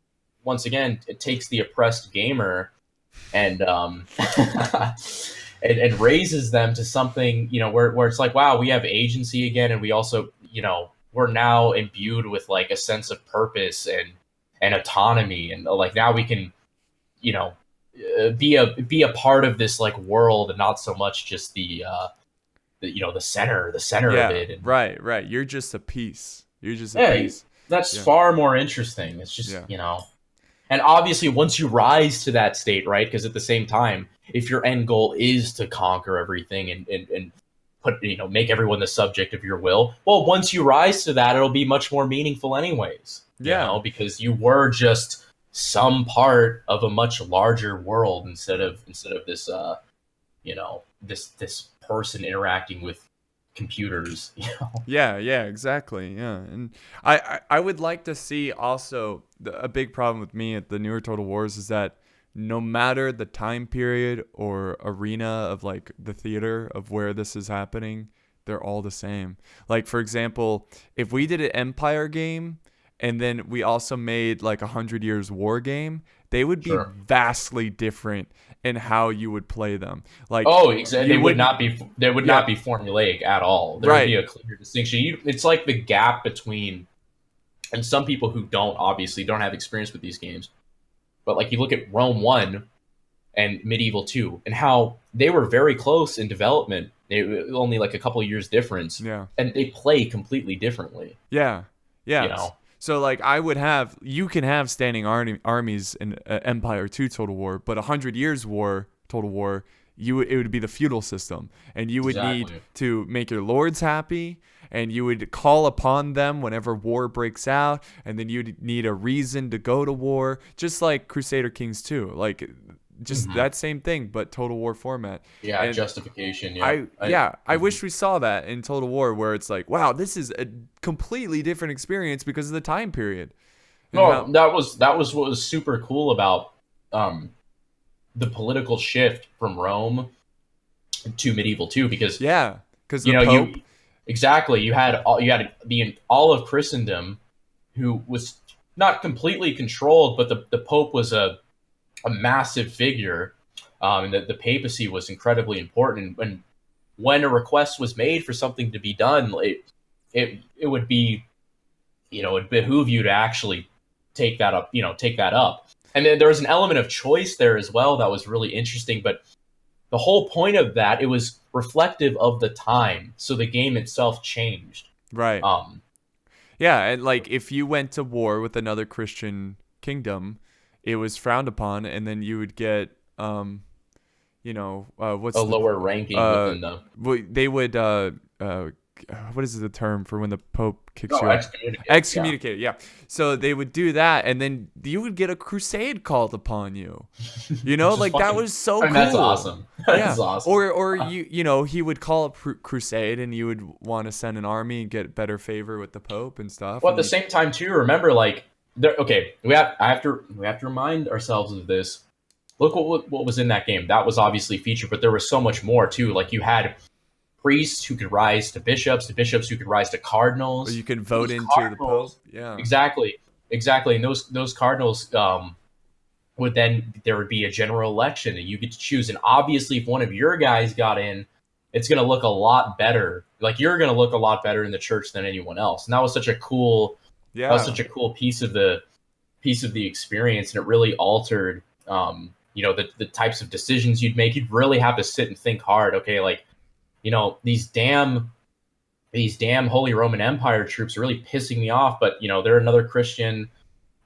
once again, it takes the oppressed gamer and and raises them to something, where it's like, wow, we have agency again, and we also, we're now imbued with like a sense of purpose and autonomy, and like now we can, you know be a part of this like world, and not so much just the center of Yeah. it. And Right. Right. You're just a piece. You're just a yeah, piece. that's Yeah. far more interesting. It's just, Yeah. and obviously once you rise to that state, right? Because at the same time, if your end goal is to conquer everything and put, make everyone the subject of your will, well, once you rise to that, it'll be much more meaningful anyways, Yeah. because you were just some part of a much larger world, instead of this this person interacting with computers. Yeah, yeah, exactly. Yeah, and I would like to see also a big problem with me at the newer Total Wars is that no matter the time period or arena of like the theater of where this is happening, they're all the same. Like for example, if we did an Empire game and then we also made like 100 Years War game, they would be Sure. vastly different in how you would play them. Like Oh, exactly. you would They would yeah, not be formulaic at all. There would be right. a clear distinction. It's like the gap between, and some people who don't have experience with these games, but like you look at Rome 1 and Medieval 2, and how they were very close in development. They only like a couple of years difference, Yeah. and they play completely differently. Yeah. You Yeah. know, So like you can have standing armies in Empire 2 Total War, but 100 Years War Total War, it would be the feudal system, and you would need exactly. to make your lords happy, and you would call upon them whenever war breaks out, and then you'd need a reason to go to war, just like Crusader Kings 2, like just Mhm. that same thing, but Total War format. Yeah, And justification. Yeah, I wish we saw that in Total War, where it's like, wow, this is a completely different experience because of the time period. And No, how, that was what was super cool about um, the political shift from Rome to Medieval 2, because yeah, because the you Pope, exactly, you had all of Christendom, who was not completely controlled, but the Pope was a massive figure, and the papacy was incredibly important. And when a request was made for something to be done, it would be, it behoove you to actually take that up. And then there was an element of choice there as well that was really interesting. But the whole point of that, it was reflective of the time, so the game itself changed. right? Um, Yeah, and like if you went to war with another Christian kingdom, it was frowned upon, and then you would get, what's a the lower ranking uh, within the they would what is the term for when the Pope kicks Oh, you out? excommunicate. Yeah. Excommunicated, yeah. So they would do that, and then you would get a crusade called upon you. You know, Which is like that funny. was so I mean, cool. that's awesome. Yeah. That's awesome. Or you know, he would call a crusade, and you would want to send an army and get better favor with the Pope and stuff. Well, at And the same time, too, remember, like, okay, we have to remind ourselves of this. Look what was in that game. That was obviously featured, but there was so much more too. Like you had priests who could rise to bishops who could rise to cardinals. you can vote Those into the Pope. cardinals, Yeah. exactly, and those cardinals would then there would be a general election, and you get to choose. And obviously, if one of your guys got in, it's going to look a lot better. Like you're going to look a lot better in the church than anyone else. And that was such a cool, Yeah. that was such a cool piece of the experience, and it really altered, you know, the types of decisions you'd make. You'd really have to sit and think hard. Okay, like, you know, these damn Holy Roman Empire troops are really pissing me off. But you know, they're another Christian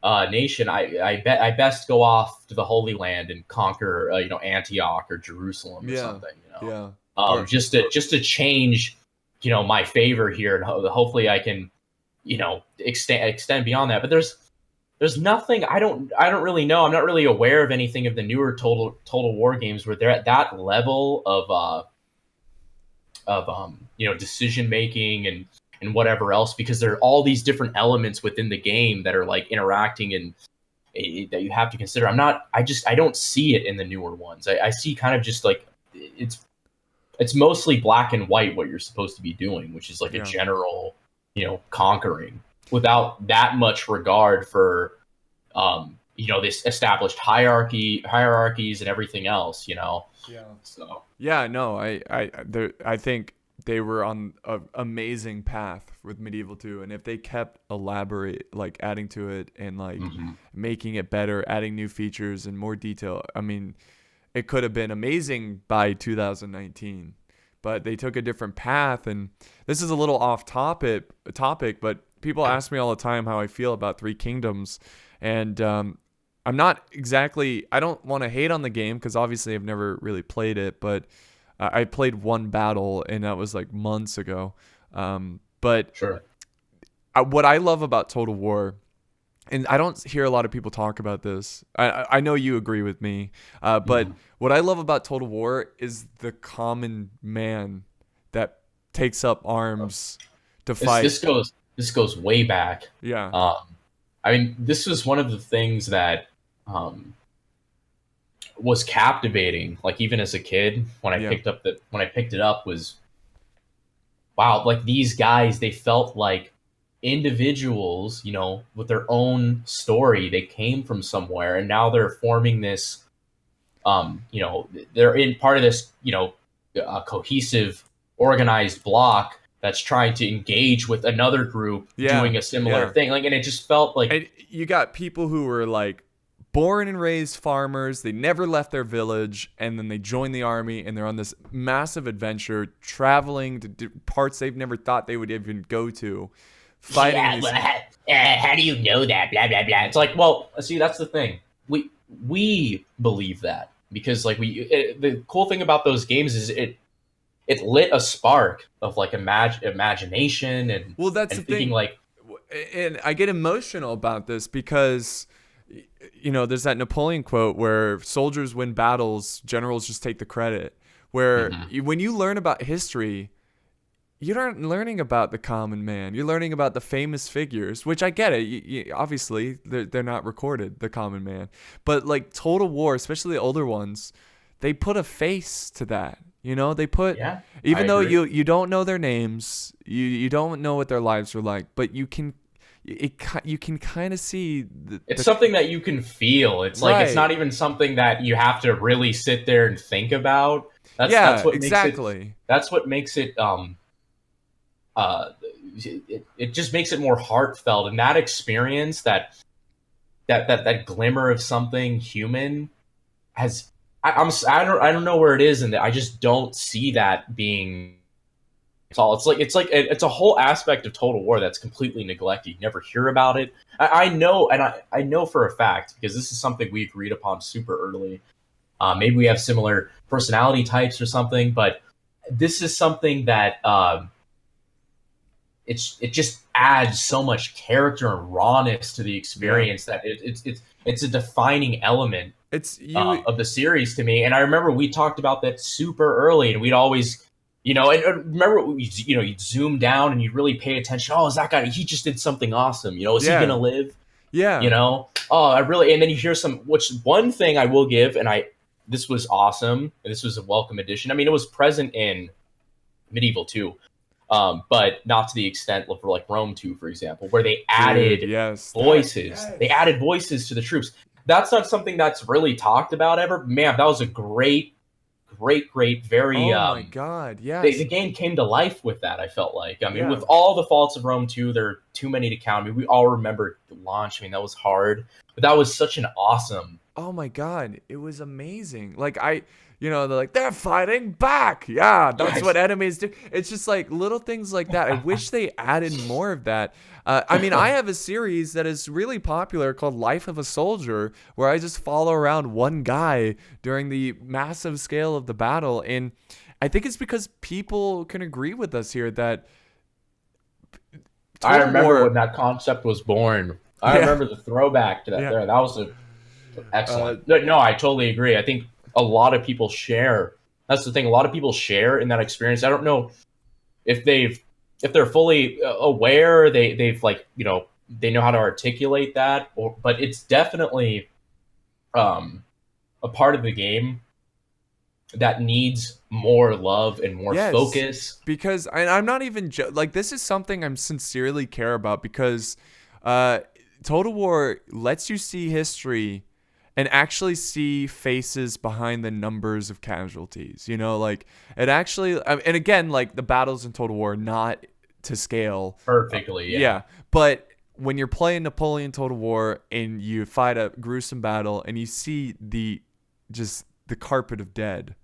nation. I bet I best go off to the Holy Land and conquer, you know, Antioch or Jerusalem or Yeah. something. You know, Yeah. just to change, you know, my favor here, and hopefully I can, you know, extend beyond that. But there's nothing. I don't really know. I'm not really aware of anything of the newer Total War games where they're at that level of you know, decision making and whatever else, because there are all these different elements within the game that are like interacting and that you have to consider. I don't see it in the newer ones. I see kind of just like it's mostly black and white what you're supposed to be doing, which is like Yeah. a general, you know, conquering without that much regard for you know, this established hierarchies and everything else, you know. Yeah. So Yeah, no, I think they were on an amazing path with Medieval 2, and if they kept adding to it and like making it better, adding new features and more detail, I mean, it could have been amazing by 2019. But they took a different path, and this is a little off topic, but people ask me all the time how I feel about Three Kingdoms, and I'm not exactly, I don't want to hate on the game because obviously I've never really played it, but I played one battle and that was like months ago. But sure. What I love about Total War, and I don't hear a lot of people talk about this. I know you agree with me, but what I love about Total War is the common man that takes up arms to fight. This goes way back. Yeah. I mean, this was one of the things that was captivating. Like even as a kid, when I picked it up, was wow. Like these guys, they felt like individuals, you know, with their own story. They came from somewhere, and now they're forming this. You know, they're in part of this, you know, cohesive, organized block that's trying to engage with another group doing a similar thing. Like, and it just felt like, and you got people who were like born and raised farmers. They never left their village, and then they join the army, and they're on this massive adventure, traveling to parts they've never thought they would even go to, fighting. How do you know that? Blah blah blah. It's like, well, see, that's the thing. We believe that because, like, the cool thing about those games is it lit a spark of like imagination and that's and the thinking thing. Like, and I get emotional about this because, you know, there's that Napoleon quote where soldiers win battles, generals just take the credit. Where when you learn about history, you aren't learning about the common man. You're learning about the famous figures, which I get it. Obviously, they're not recorded, the common man. But like Total War, especially the older ones, they put a face to that. You know, they put, even though you don't know their names, you don't know what their lives are like, but you can kind of see it's something that you can feel. It's like it's not even something that you have to really sit there and think about. That's what exactly. That's what makes it it just makes it more heartfelt, and that experience, that glimmer of something human has. I don't know where it is, and I just don't see that being. It's a whole aspect of Total War that's completely neglected. You never hear about it. I know, and I know for a fact, because this is something we agreed upon super early. Maybe we have similar personality types or something, but this is something that it just adds so much character and rawness to the Yeah. experience that it's a defining element It's you. of the series to me. And I remember we talked about that super early, and we'd always, and remember, you'd zoom down and you'd really pay attention. Oh, is that guy? He just did something awesome. Is he Yeah. gonna live? Yeah. Oh, I really. And then you hear which one thing I will give, and this was awesome. And this was a welcome addition. I mean, it was present in Medieval 2, but not to the extent of like Rome 2, for example, where they Dude, added yes. voices. Yes. They added voices to the troops. That's not something that's really talked about ever. Man, that was a great, great, great, very Oh my God. the Yes. game came to life with that. I felt like, I mean, Yeah. with all the faults of Rome 2, there are too many to count. I mean, we all remember the launch. I mean, that was hard, but that was such an awesome. Oh my God. It was amazing. Like they're like, they're fighting back. Yeah, that's what enemies do. It's just like little things like that. I wish they added more of that. I mean, I have a series that is really popular called Life of a Soldier, where I just follow around one guy during the massive scale of the battle. And I think it's because people can agree with us here that I Total remember War. when that concept was born. I Yeah. remember the throwback to that. Yeah. There, that was Uh, excellent. No, I totally agree. I think a lot of people share. That's the thing. A lot of people share in that experience. I don't know if they're fully aware. They've like they know how to articulate that, but it's definitely a part of the game that needs more love and more yes. focus. Because I'm not even like, this is something I'm sincerely care about, because uh, Total War lets you see history and actually see faces behind the numbers of casualties. Like it actually, and again, like the battles in Total War, not to scale. Perfectly, yeah. Yeah. But when you're playing Napoleon Total War and you fight a gruesome battle and you see the carpet of dead,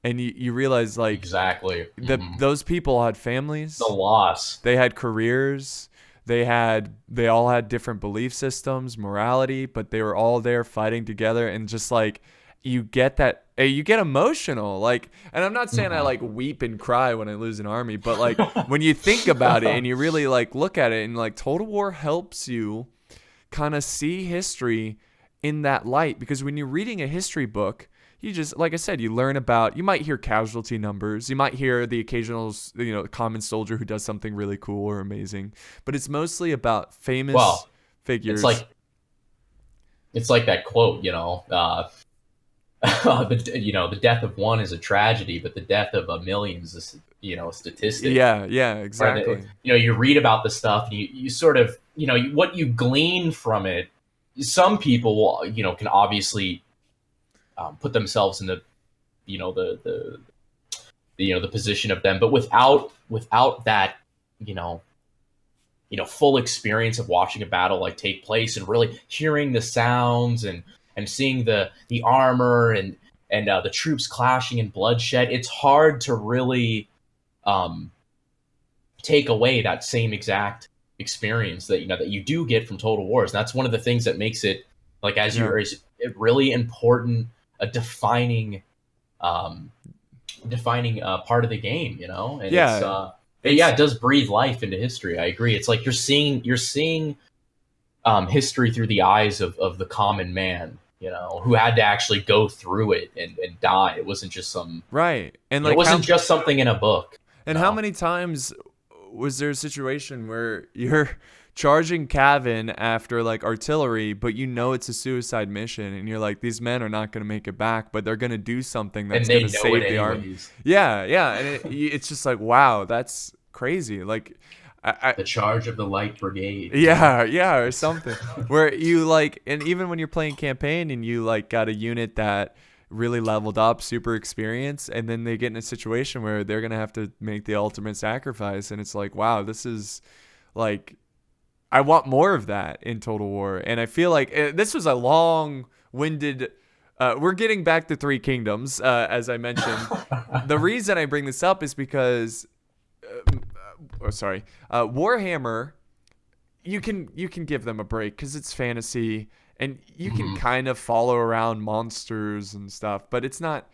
and you realize like Exactly. those people had families, The loss. they had careers, they all had different belief systems, morality, but they were all there fighting together. And just like you get that, you get emotional. Like, and I'm not saying I like weep and cry when I lose an army, but like when you think about it and you really like look at it, and like Total War helps you kind of see history in that light. Because when you're reading a history book, you just, like I said, you learn about, you might hear casualty numbers, you might hear the occasional common soldier who does something really cool or amazing, but it's mostly about famous Well, figures. it's like that quote, the death of one is a tragedy, but the death of a million is a statistic. Yeah, exactly. You read about the stuff, and you sort of, what you glean from it. Some people, can obviously put themselves in the, the position of them, but without that, full experience of watching a battle like take place and really hearing the sounds and seeing the armor and the troops clashing in bloodshed, it's hard to really take away that same exact experience that you do get from Total Wars. And that's one of the things that makes it, like, as you is really important, a defining part of the game, and it does breathe life into history. I agree. It's like you're seeing history through the eyes of the common man, who had to actually go through it and die. It wasn't just Right. And like, it wasn't just something in a book. And how many times was there a situation where you're charging Cavan after like artillery, but it's a suicide mission, and you're like, these men are not going to make it back, but they're going to do something that's going to save the army. Yeah, and it's just like, wow, that's crazy. Like, the charge of the Light Brigade. Yeah, or something. Where you like, and even when you're playing campaign and you like got a unit that really leveled up, super experienced, and then they get in a situation where they're gonna have to make the ultimate sacrifice, and it's like, wow, this is like, I want more of that in Total War. And I feel like this was a long-winded. We're getting back to Three Kingdoms, as I mentioned. The reason I bring this up is because, Warhammer, you can give them a break because it's fantasy, and you can kind of follow around monsters and stuff, but it's not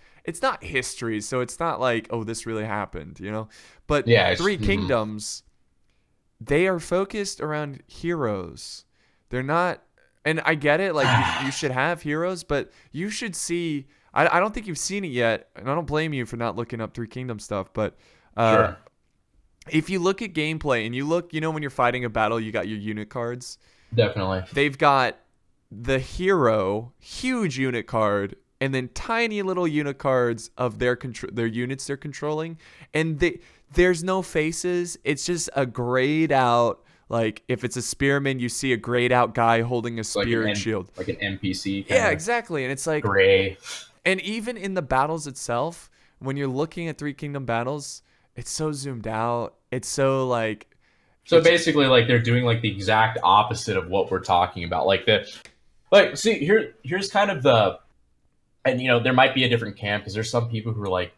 history, so it's not like, oh, this really happened, But Three Kingdoms, they are focused around heroes. They're not, and I get it. Like you should have heroes, but you should see. I don't think you've seen it yet, and I don't blame you for not looking up Three Kingdom stuff. But Sure. if you look at gameplay and you look, when you're fighting a battle, you got your unit cards. Definitely. They've got the hero, huge unit card, and then tiny little unit cards of their units they're controlling, and there's no faces. It's just a grayed out. Like if it's a spearman, you see a grayed out guy holding a spear and shield, like an NPC. Yeah, exactly. And it's like gray. And even in the battles itself, when you're looking at Three Kingdom battles, it's so zoomed out. It's so like. So basically, like they're doing like the exact opposite of what we're talking about. See, here's kind of the, and there might be a different camp because there's some people who are like,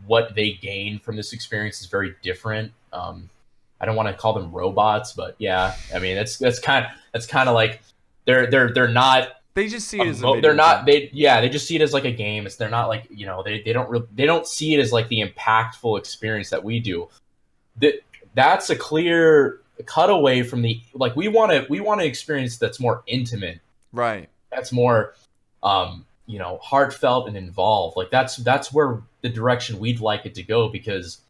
what they gain from this experience is very different. I don't want to call them robots, but yeah, I mean that's kind of like they're not. They just see it as a video they're not game. they just see it as like a game. They're not like they don't see it as like the impactful experience that we do. That's a clear cutaway from the like we want to experience that's more intimate, right? That's more heartfelt and involved. Like that's where the direction we'd like it to go because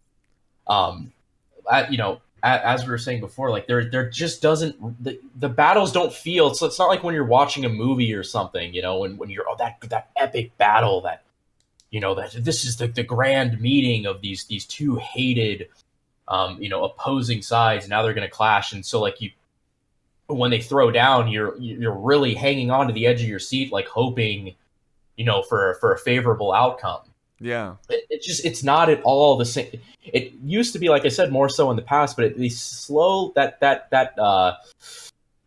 as we were saying before, like there just doesn't the battles don't feel. So it's not like when you're watching a movie or something, when you're that epic battle that that this is the grand meeting of these two hated opposing sides. Now they're going to clash, and so like when they throw down, you're really hanging on to the edge of your seat, like hoping for a favorable outcome. Yeah. It's not at all the same. It used to be, like I said, more so in the past, but the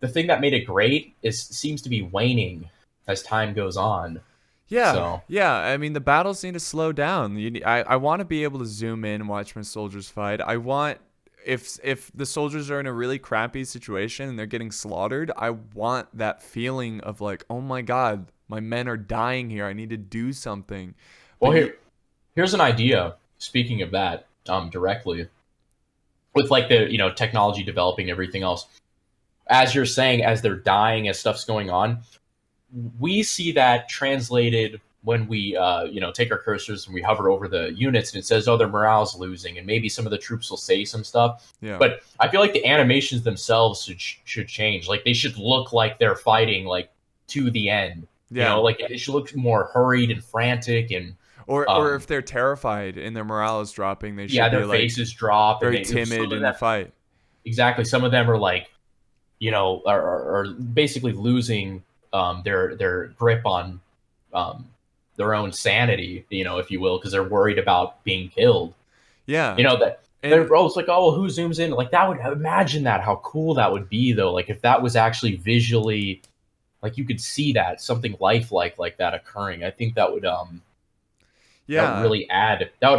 thing that made it great seems to be waning as time goes on. Yeah. So. Yeah. I mean, the battles need to slow down. I want to be able to zoom in and watch my soldiers fight. I want, if the soldiers are in a really crappy situation and they're getting slaughtered, I want that feeling of like, oh my God, my men are dying here. I need to do something. Well, here's an idea. Speaking of that, directly with like the technology developing, everything else, as you're saying, as they're dying, as stuff's going on, we see that translated when we take our cursors and we hover over the units and it says, oh, their morale's losing, and maybe some of the troops will say some stuff. Yeah. But I feel like the animations themselves should change. Like they should look like they're fighting like to the end. Yeah. Like it should look more hurried and frantic and. Or if they're terrified and their morale is dropping, they should their be like faces drop. Very timid in the fight. Exactly. Some of them are like, are basically losing their grip on their own sanity, if you will, because they're worried about being killed. Yeah. They're always like, oh, well, who zooms in? Like that would imagine that how cool that would be though. Like if that was actually visually, like you could see that something lifelike like that occurring. I think that would that would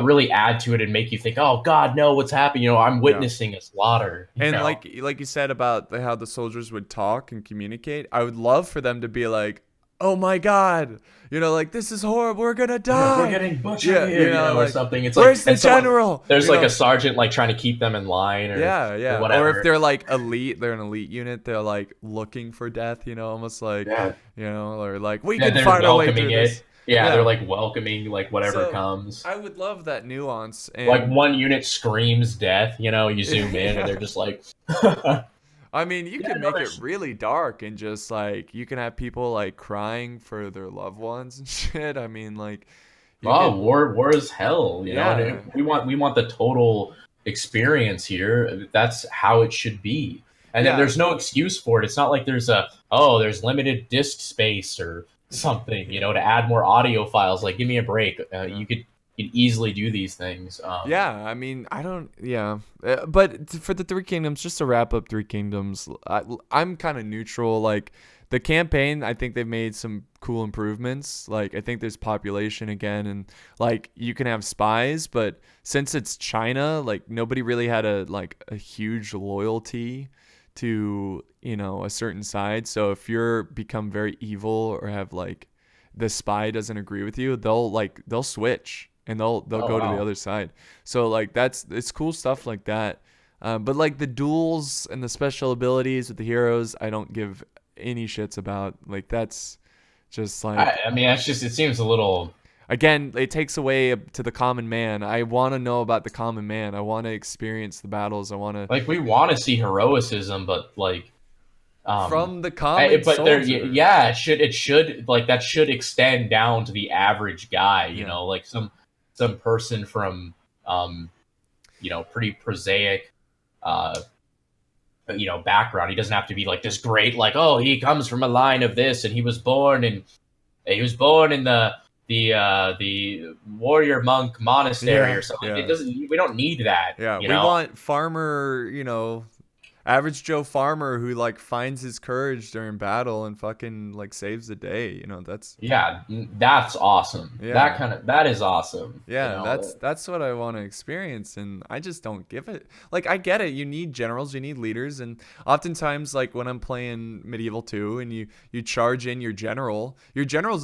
really add to it and make you think, oh God, no, what's happening? I'm witnessing a slaughter. And like you said about how the soldiers would talk and communicate, I would love for them to be like, oh my God, like this is horrible, we're gonna die. We're getting butchered here, or something. It's where's like, the general? There's like a sergeant like trying to keep them in line or or whatever. Or if they're like elite, they're an elite unit, they're like looking for death, almost like or like we can find our way through this. Yeah, they're like welcoming like whatever comes. I would love that nuance. And like one unit screams death, you zoom in and they're just like. I mean, you can make it really dark and just like you can have people like crying for their loved ones and shit. I mean, like. War is hell. We want the total experience here. That's how it should be. And then there's no excuse for it. It's not like there's there's limited disk space or something, to add more audio files. Like, give me a break. You could easily do these things. I mean, I don't. Yeah, but for the Three Kingdoms, just to wrap up Three Kingdoms, I'm kind of neutral. Like the campaign, I think they've made some cool improvements. Like I think there's population again, and like you can have spies, but since it's China, like nobody really had a huge loyalty to a certain side. So if you're become very evil or have like the spy doesn't agree with you, they'll switch and they'll go to the other side. So like it's cool stuff like that. But like the duels and the special abilities with the heroes, I don't give any shits about. Like that's just like, I mean, that's just it seems a little again, it takes away to the common man. I want to know about the common man. I want to experience the battles. I want to like we want to see heroicism, but like from the common but there soldier. yeah it should like that should extend down to the average guy, you Yeah. know, like some person from um pretty prosaic uh background. He doesn't have to be like this great, like, oh, he comes from a line of this and he was born in the warrior monk monastery Yeah. or something. It Yeah. doesn't we don't need that, Yeah. you We know. want farmer, average Joe farmer who like finds his courage during battle and fucking like saves the day. That's Yeah, that's awesome. yeah. That is awesome, you Yeah, know. that's what I want to experience, and I just don't give it. Like I get it, you need generals, you need leaders, and oftentimes like when I'm playing Medieval 2 and you charge in your general's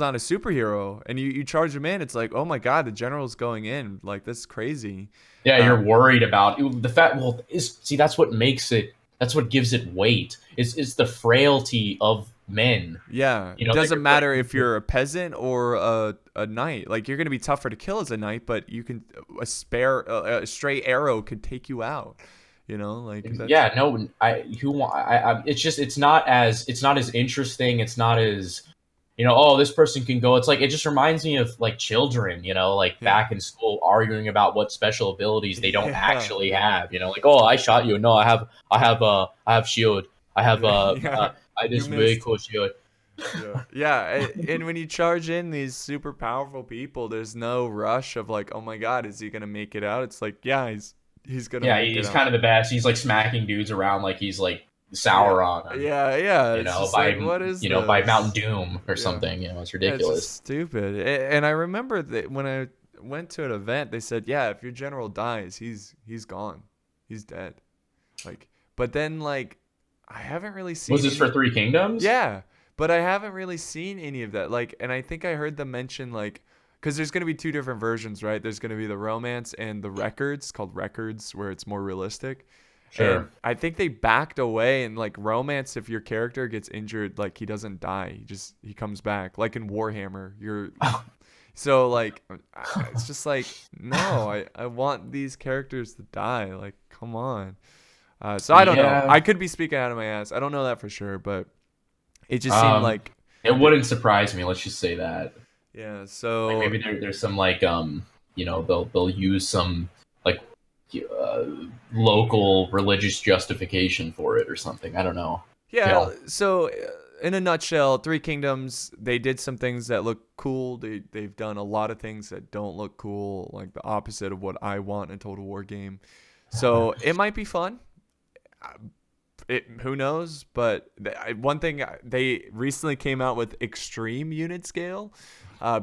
not a superhero, and you charge him in, it's like, "Oh my god, the general's going in." Like that's crazy. Yeah, you're Um worried about the fact. Well, is see that's what makes it. That's what gives it weight. Is the frailty of men. Yeah, You it know that doesn't you're matter playing. if you're a peasant or a knight. Like you're gonna be tougher to kill as a knight, but you can a stray arrow could take you out. Like that's Yeah, no, it's just it's not as interesting. It's not as oh, this person can go. It's like it just reminds me of like children, like yeah, back in school arguing about what special abilities they don't yeah, actually have. Like, oh, I shot you. No, I have shield. I have yeah. I You this very missed. cool shield. Yeah, yeah. And when you charge in these super powerful people, there's no rush of like, oh my god, is he gonna make it out? It's like, yeah, he's gonna Yeah, make it he's out. kind of the best. He's like smacking dudes around like he's like Yeah, Sauron on yeah, yeah. It's just like, what is by Mountain this? Doom or Yeah. something. It's Yeah, it's just ridiculous. stupid. And I remember that when I went to an event, they said, "Yeah, if your general dies, he's gone. He's dead." Like, but then like I haven't really Was seen this for any. Three Kingdoms? Yeah, but I haven't really seen any of that. Like, and I think I heard them mention like cuz there's going to be two different versions, right? There's going to be the romance and the records, called records, where it's more realistic. And Sure. I think they backed away, and like romance, if your character gets injured, like he doesn't die. He comes back. Like in Warhammer, so like it's just like, no, I want these characters to die. Like come on. So I don't know. Yeah. I could be speaking out of my ass. I don't know that for sure, but it just seemed Um, like it wouldn't surprise me. Let's just say that. yeah. Like So maybe there's some like they'll use some like uh, local religious justification for it or something. I don't know. You yeah. know. So in a nutshell, Three Kingdoms, they did some things that look cool. They've done a lot of things that don't look cool, like the opposite of what I want in a Total War game. So it might be fun. Who knows? But one thing, they recently came out with extreme unit scale,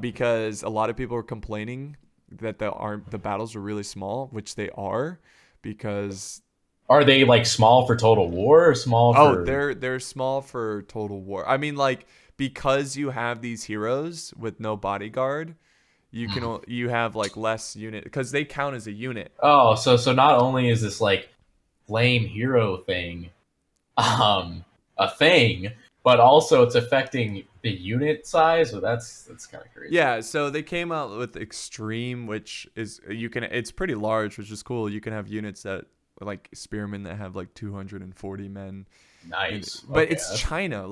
because a lot of people are complaining that the battles are really small, which they are, because Are they like small for Total War or small oh, for? they're small for Total War. I mean, like, because you have these heroes with no bodyguard, you have like less unit because they count as a unit. Oh, so not only is this like lame hero thing a thing, but also it's affecting the unit size. So that's kind of crazy. Yeah, so they came out with Extreme, which is it's pretty large, which is cool. You can have units that like spearmen that have like 240 men. Nice. But Okay. it's China,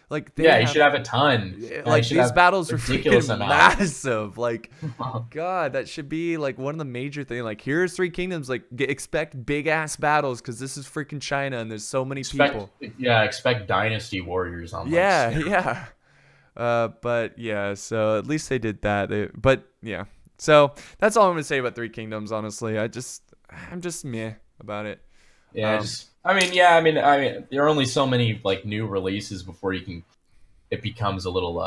like they Yeah, you have should have a ton. Yeah, you like should these have battles are ridiculous freaking amount. massive. Like God, that should be like one of the major things. Like here's Three Kingdoms. Like expect big ass battles because this is freaking China and there's so many people. Expect Dynasty Warriors on like Yeah, steroids. yeah. But yeah, so at least they did that. But yeah, so that's all I'm gonna say about Three Kingdoms. Honestly, I'm just meh about it. Yeah, Um, just I mean, there are only so many like new releases before it becomes a little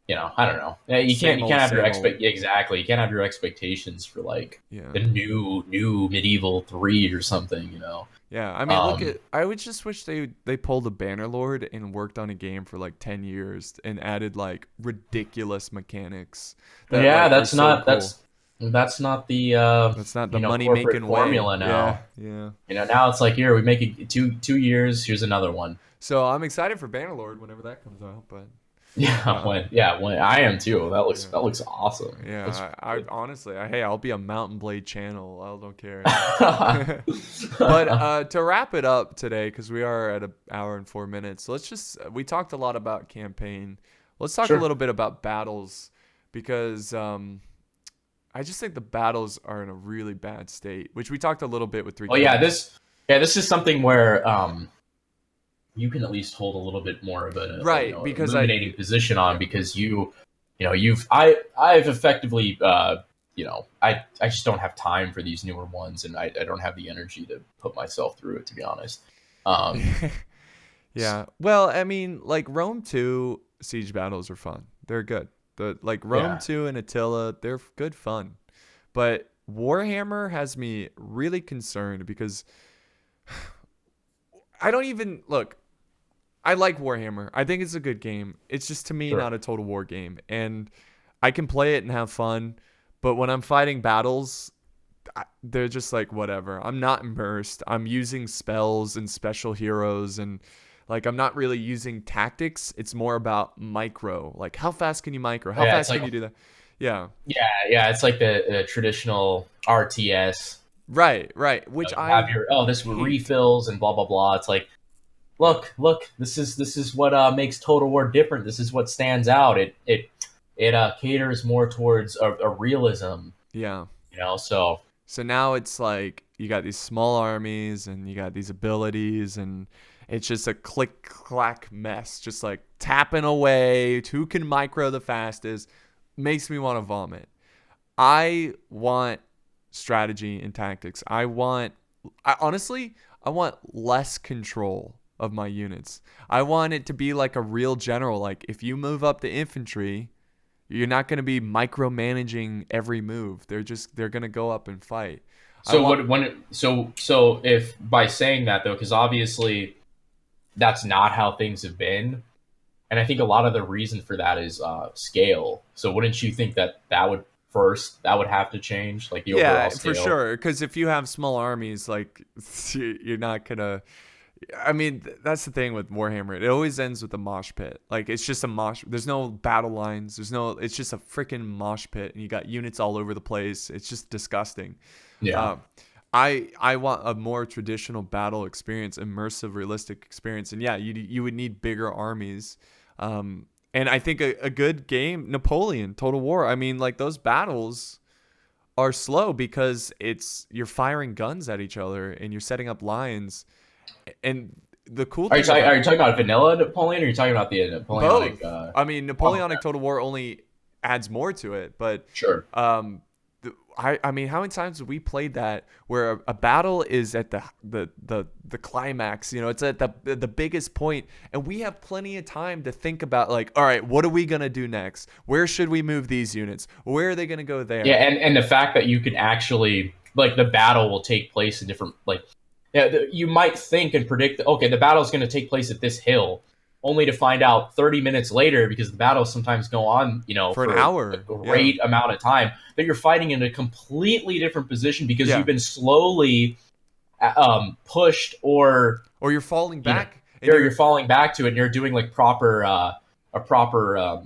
I don't know. Yeah, same you old, can't have your same old. exactly. You can't have your expectations for like Yeah. the new Medieval 3 or something. Yeah, I mean, look Um, at. I would just wish they pulled a Bannerlord and worked on a game for like 10 years and added like ridiculous mechanics that yeah, like were that's so not cool. That's not the That's not the money corporate making way. formula Yeah, now. yeah. Now it's like, here we make it 2 years. Here's another one. So I'm excited for Bannerlord whenever that comes out, but Yeah, uh, when I am too. yeah. That looks awesome. Looks Yeah, I really honestly, hey, I'll be a Mountain Blade channel. I don't care. cool. But to wrap it up today, because we are at an hour and 4 minutes, we talked a lot about campaign. Let's talk a Sure. little bit about battles, because I just think the battles are in a really bad state, which we talked a little bit with Three Well, yeah, Kingdoms. this is something where you can at least hold a little bit more of Right, because illuminating position on, yeah. because I've effectively I just don't have time for these newer ones, and I don't have the energy to put myself through it, to be honest. Um, Yeah. Well, I mean, like Rome 2 siege battles are fun. They're good. The like Rome yeah, 2 and Attila, they're good fun. But Warhammer has me really concerned because I don't even look. I like Warhammer. I think it's a good game. It's just to me sure. not a Total War game, and I can play it and have fun. But when I'm fighting battles, they're just like whatever. I'm not immersed. I'm using spells and special heroes, and like I'm not really using tactics. It's more about micro. Like how fast can you micro? How Yeah, it's fast like can you do that? Yeah. it's like the traditional RTS. Right, right. Which You have I your this hate. refills and blah blah blah. It's like, Yeah. look, this is what makes Total War different. This is what stands out. It caters more towards a realism, Yeah. So So now it's like you got these small armies and you got these abilities, and it's just a click clack mess, just like tapping away. Who can micro the fastest? Makes me want to vomit. I want strategy and tactics. Honestly, I want less control of my units. I want it to be like a real general. Like if you move up the infantry, you're not going to be micromanaging every move. They're going to go up and fight. I so want what when it, so if by saying that, though, because obviously that's not how things have been, and I think a lot of the reason for that is scale. So wouldn't you think that would have to change, like the overall Yeah, for scale? sure. Because if you have small armies, like you're not gonna. I mean, that's the thing with Warhammer. It always ends with a mosh pit. Like it's just a mosh. There's no battle lines. There's no. It's just a freaking mosh pit, and you got units all over the place. It's just disgusting. Yeah. Um, I want a more traditional battle experience, immersive, realistic experience, and yeah, you would need bigger armies. And I think a good game, Napoleon, Total War. I mean, like those battles are slow because you're firing guns at each other and you're setting up lines. And the cool thing Are about you talking about vanilla Napoleon, or are you talking about the both, Napoleonic? I mean, Oh, Napoleonic Total War only adds more to it, but sure. um, I mean, how many times have we played that where a battle is at the climax? You know, it's at the biggest point, and we have plenty of time to think about like, all right, what are we gonna do next? Where should we move these units? Where are they gonna go Yeah, there? and the fact that you can actually, like, the battle will take place in different, like, yeah, you might think and predict that, okay, the battle is going to take place at this hill, only to find out 30 minutes later, because the battles sometimes go on, For an for a hour, yeah, great amount of time, that you're fighting in a completely different position because you've yeah. been slowly pushed, or Or you're falling you know back and you're you're falling back to it, and you're doing like proper a proper a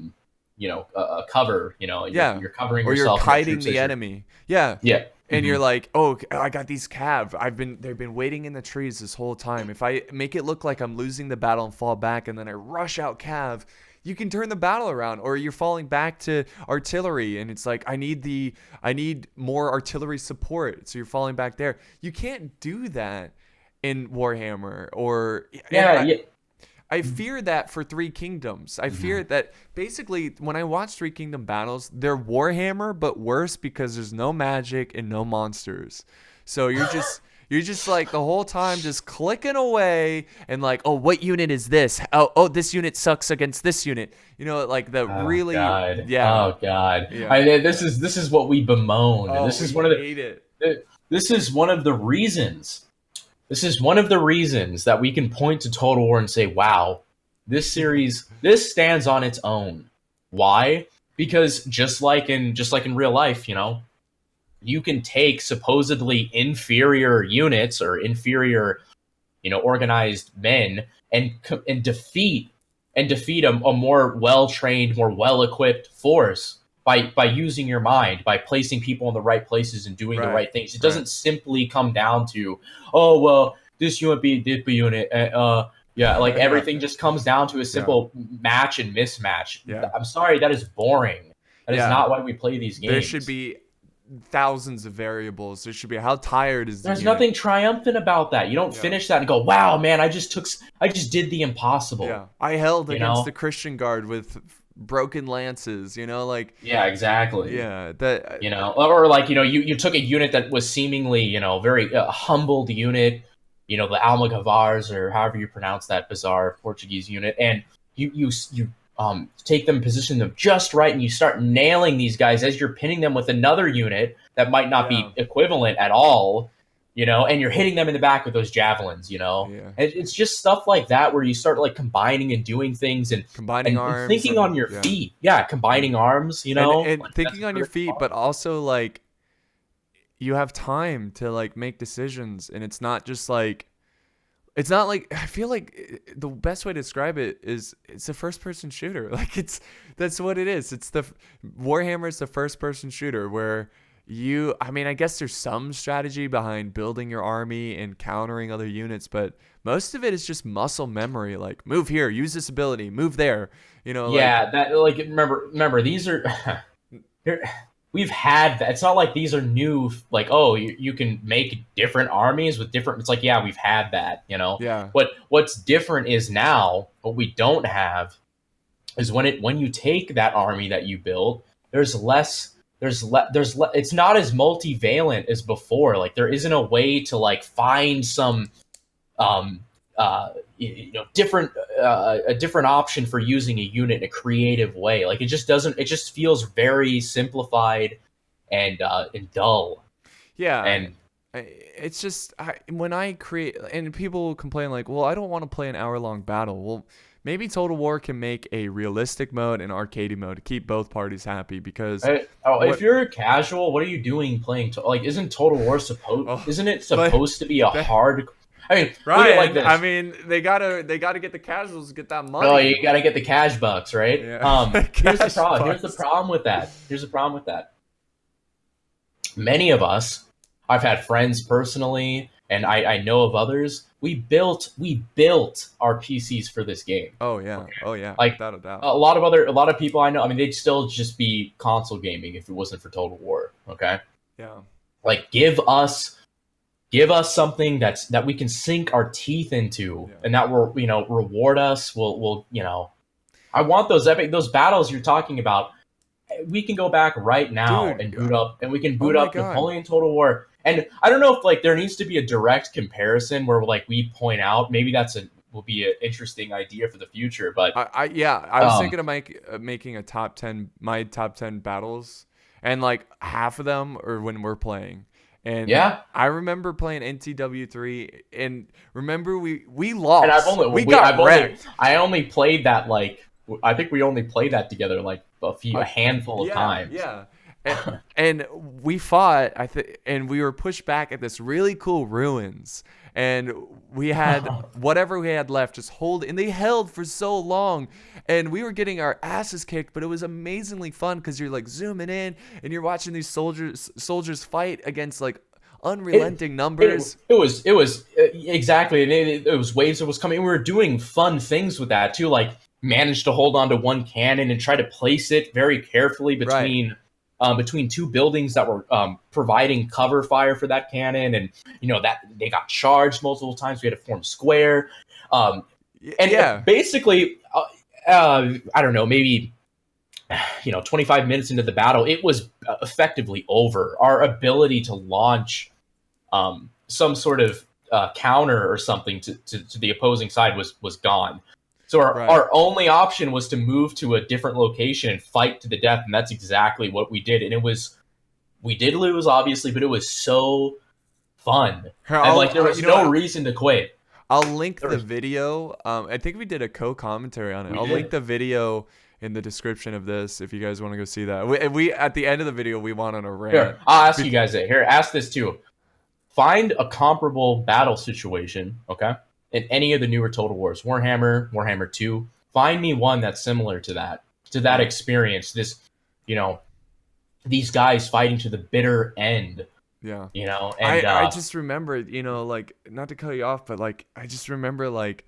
cover, yeah, you're covering or you're yourself and the kiting troops the as you're. enemy, yeah. Yeah. And Hmm. you're like, oh, I got these cav. They've been waiting in the trees this whole time. If I make it look like I'm losing the battle and fall back, and then I rush out cav, you can turn the battle around. Or you're falling back to artillery, and it's like I need more artillery support, so you're falling back there. You can't do that in Warhammer, or and Yeah, yeah. I fear that for Three Kingdoms. I Mhm. fear that basically when I watch Three Kingdom battles, they're Warhammer but worse because there's no magic and no monsters. So you're just like the whole time just clicking away and like, oh, what unit is this? Oh, this unit sucks against this unit. You know, like the Oh really, God. yeah, Oh God. yeah. This is what we bemoan, and Oh, this we is one of hate it. this is one of the reasons. This is one of the reasons that we can point to Total War and say, "Wow, this stands on its own." Why? Because just like in real life, you can take supposedly inferior units or inferior, organized men and defeat a more well trained, more well equipped force by using your mind, by placing people in the right places and doing the Right. right things. It Right. doesn't simply come down to, oh well, this unit beat this unit. Yeah, like Yeah. everything just comes down to a Yeah. simple match and mismatch. Yeah. I'm sorry, that is boring. That is Yeah. not why we play these There should games. be thousands of variables. There should be how tired is the There's unit. nothing triumphant about that. You don't Yeah. finish that and go, "Wow, man, I just did the impossible." Yeah. I held You against the know? Christian Guard with broken lances, like Yeah, exactly. yeah, that Or like you took a unit that was seemingly very humbled unit, the Almogavars or however you pronounce that bizarre Portuguese unit, and you take them, position them just right, and you start nailing these guys as you're pinning them with another unit that might not yeah. be equivalent at all, and you're hitting them in the back with those javelins. Yeah. And it's just stuff like that where you start like combining and doing things and Combining and arms thinking on and your yeah. feet. Yeah, combining arms, And like that's thinking on your really feet, fun. but also like you have time to like make decisions, and it's not like I feel like the best way to describe it is it's a first person shooter. Like that's what it is. It's Warhammer is the first person shooter where I mean, I guess there's some strategy behind building your army and countering other units, but most of it is just muscle memory. Like move here, use this ability, move there. Like Yeah, that like remember these are here- we've had that. It's not like these are new. Like, oh, you can make different armies with different. It's like, yeah, we've had that. yeah, What's different is now what we don't have is when you take that army that you build, there's less. It's not as multivalent as before. Like, there isn't a way to like find some um, different a different option for using a unit in a creative way. Like it just doesn't. It just feels very simplified and dull. yeah. And It's just when I create, and people complain like, well, I don't want to play an hour-long battle. Well, maybe Total War can make a realistic mode and arcade mode to keep both parties happy because if what you're casual, what are you doing playing? Like, isn't Total War supposed? oh, Isn't it but supposed to be a that, hard? I mean, look at it like Ryan, this. I mean, they gotta get the casuals to get that money. Oh, you got to get the cash bucks, right? Yeah. Here's the Cash problem. Here's the bucks. problem with that. Here's the problem with that. Many of us, I've had friends personally, and I know of others. We built our PCs for this game. Oh yeah. Okay? Oh yeah. Like Without a doubt. a lot of people I know. I mean, they'd still just be console gaming if it wasn't for Total War. Okay, Yeah. like give us something that we can sink our teeth into, Yeah. and that will reward us. Will I want those battles you're talking about. We can go back right now Dude, and boot up, and we can oh boot my up God. Napoleon Total War. And I don't know if like there needs to be a direct comparison where like we point out, maybe will be an interesting idea for the future. But I was um, thinking of making a my top 10 battles, and like half of them are when we're playing. And yeah, I remember playing NTW3, and remember we and lost. We got wrecked. I only played that like I think we only played that together like a handful of Yeah, times. yeah. And we fought, and we were pushed back at this really cool ruins, and we had whatever we had left just hold, and they held for so long, and we were getting our asses kicked, but it was amazingly fun because you're like zooming in and you're watching these soldiers fight against like unrelenting numbers. It was exactly, and it was waves that was coming. We were doing fun things with that too, like managed to hold on to one cannon and try to place it very carefully Right. between two buildings that were providing cover fire for that cannon, and that they got charged multiple times. We had to form square, and Yeah. basically, I don't know, maybe 25 minutes into the battle, it was effectively over. Our ability to launch some sort of counter or something to the opposing side was gone. So our only option was to move to a different location and fight to the death, and that's exactly what we did. And we did lose, obviously, but it was so fun. And like there was no reason to quit. I'll link the video. I think we did a co-commentary on it. We I'll did. link the video in the description of this if you guys want to go see that. We at the end of the video we went on a rant. Here, I'll ask you guys it. Here, ask this too. Find a comparable battle situation, okay, in any of the newer Total Wars, Warhammer, Warhammer 2. Find me one that's similar to that experience. This, you know, these guys fighting to the bitter end. Yeah. You know, and I just remember, you know, like, not to cut you off, but like I just remember like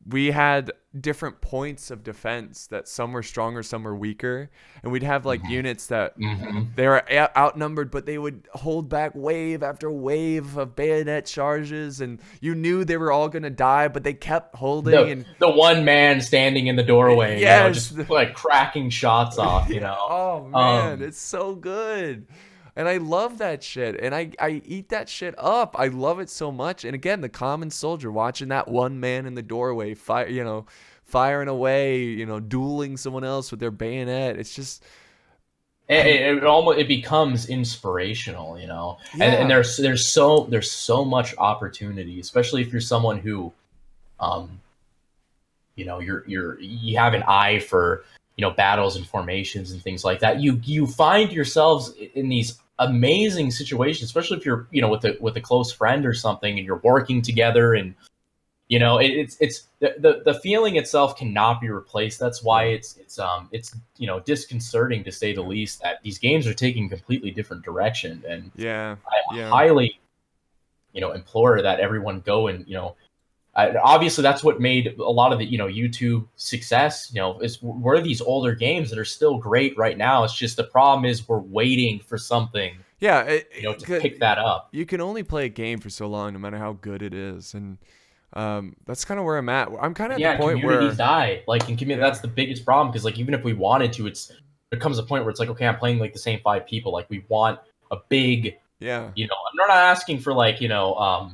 we had different points of defense that some were stronger, some were weaker, and we'd have like units that they were outnumbered, but they would hold back wave after wave of bayonet charges, and you knew they were all gonna die, but they kept holding. The one man standing in the doorway, yes, you know, just like cracking shots off, you know. Oh man, it's so good. And I love that shit. And I eat that shit up. I love it so much. And again, the common soldier watching that one man in the doorway, firing away, you know, dueling someone else with their bayonet. It's just... It becomes inspirational, you know. Yeah. And there's so much opportunity, especially if you're someone who, you know, you have an eye for, you know, battles and formations and things like that. You find yourselves in these amazing situations, especially if you're, you know, with a close friend or something, and you're working together, and you know, it's the feeling itself cannot be replaced. That's why it's you know, disconcerting to say the least that these games are taking a completely different direction. And I highly, you know, implore that everyone go and, you know, obviously that's what made a lot of the, you know, YouTube success, you know, is we're these older games that are still great right now. It's just the problem is we're waiting for something, you know, to pick that up. You can only play a game for so long, no matter how good it is. And that's kind of where I'm at. I'm kind of at the point where communities die. Like in community, that's the biggest problem, because like even if we wanted to, there comes a point where it's like, okay, I'm playing like the same 5 people. Like we want a big, you know, I'm not asking for like, you know, a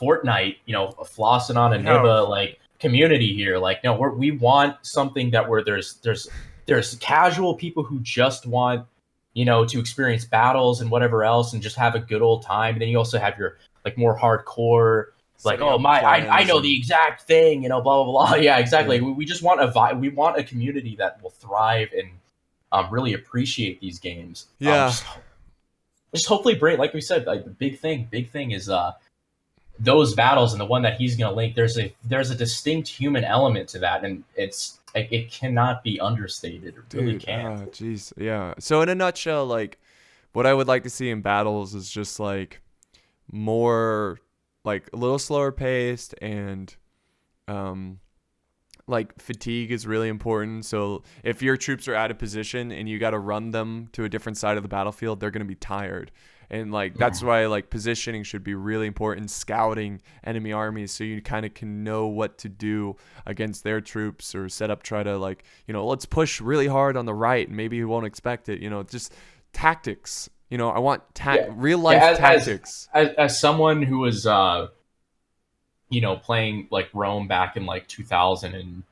Fortnite, you know, a flossing on a nibba like community here. Like, no, we want something that where there's casual people who just want, you know, to experience battles and whatever else and just have a good old time. And then you also have your like more hardcore, like, oh my, I know the exact thing, you know, blah blah blah. Yeah, exactly. Yeah. We just want we want a community that will thrive and really appreciate these games. Yeah. Just hopefully bring, like we said, like the big thing is those battles, and the one that he's going to link, there's a distinct human element to that, and it cannot be understated. It really can't. Oh, jeez. Yeah. So in a nutshell, like what I would like to see in battles is just like more, like a little slower paced, and like fatigue is really important. So if your troops are out of position and you got to run them to a different side of the battlefield, they're going to be tired. And like that's why like positioning should be really important, scouting enemy armies, so you kind of can know what to do against their troops, or set up, try to like, you know, let's push really hard on the right and maybe you won't expect it, you know, just tactics. You know, I want real life tactics. As someone who was you know, playing like Rome back in like 2000 and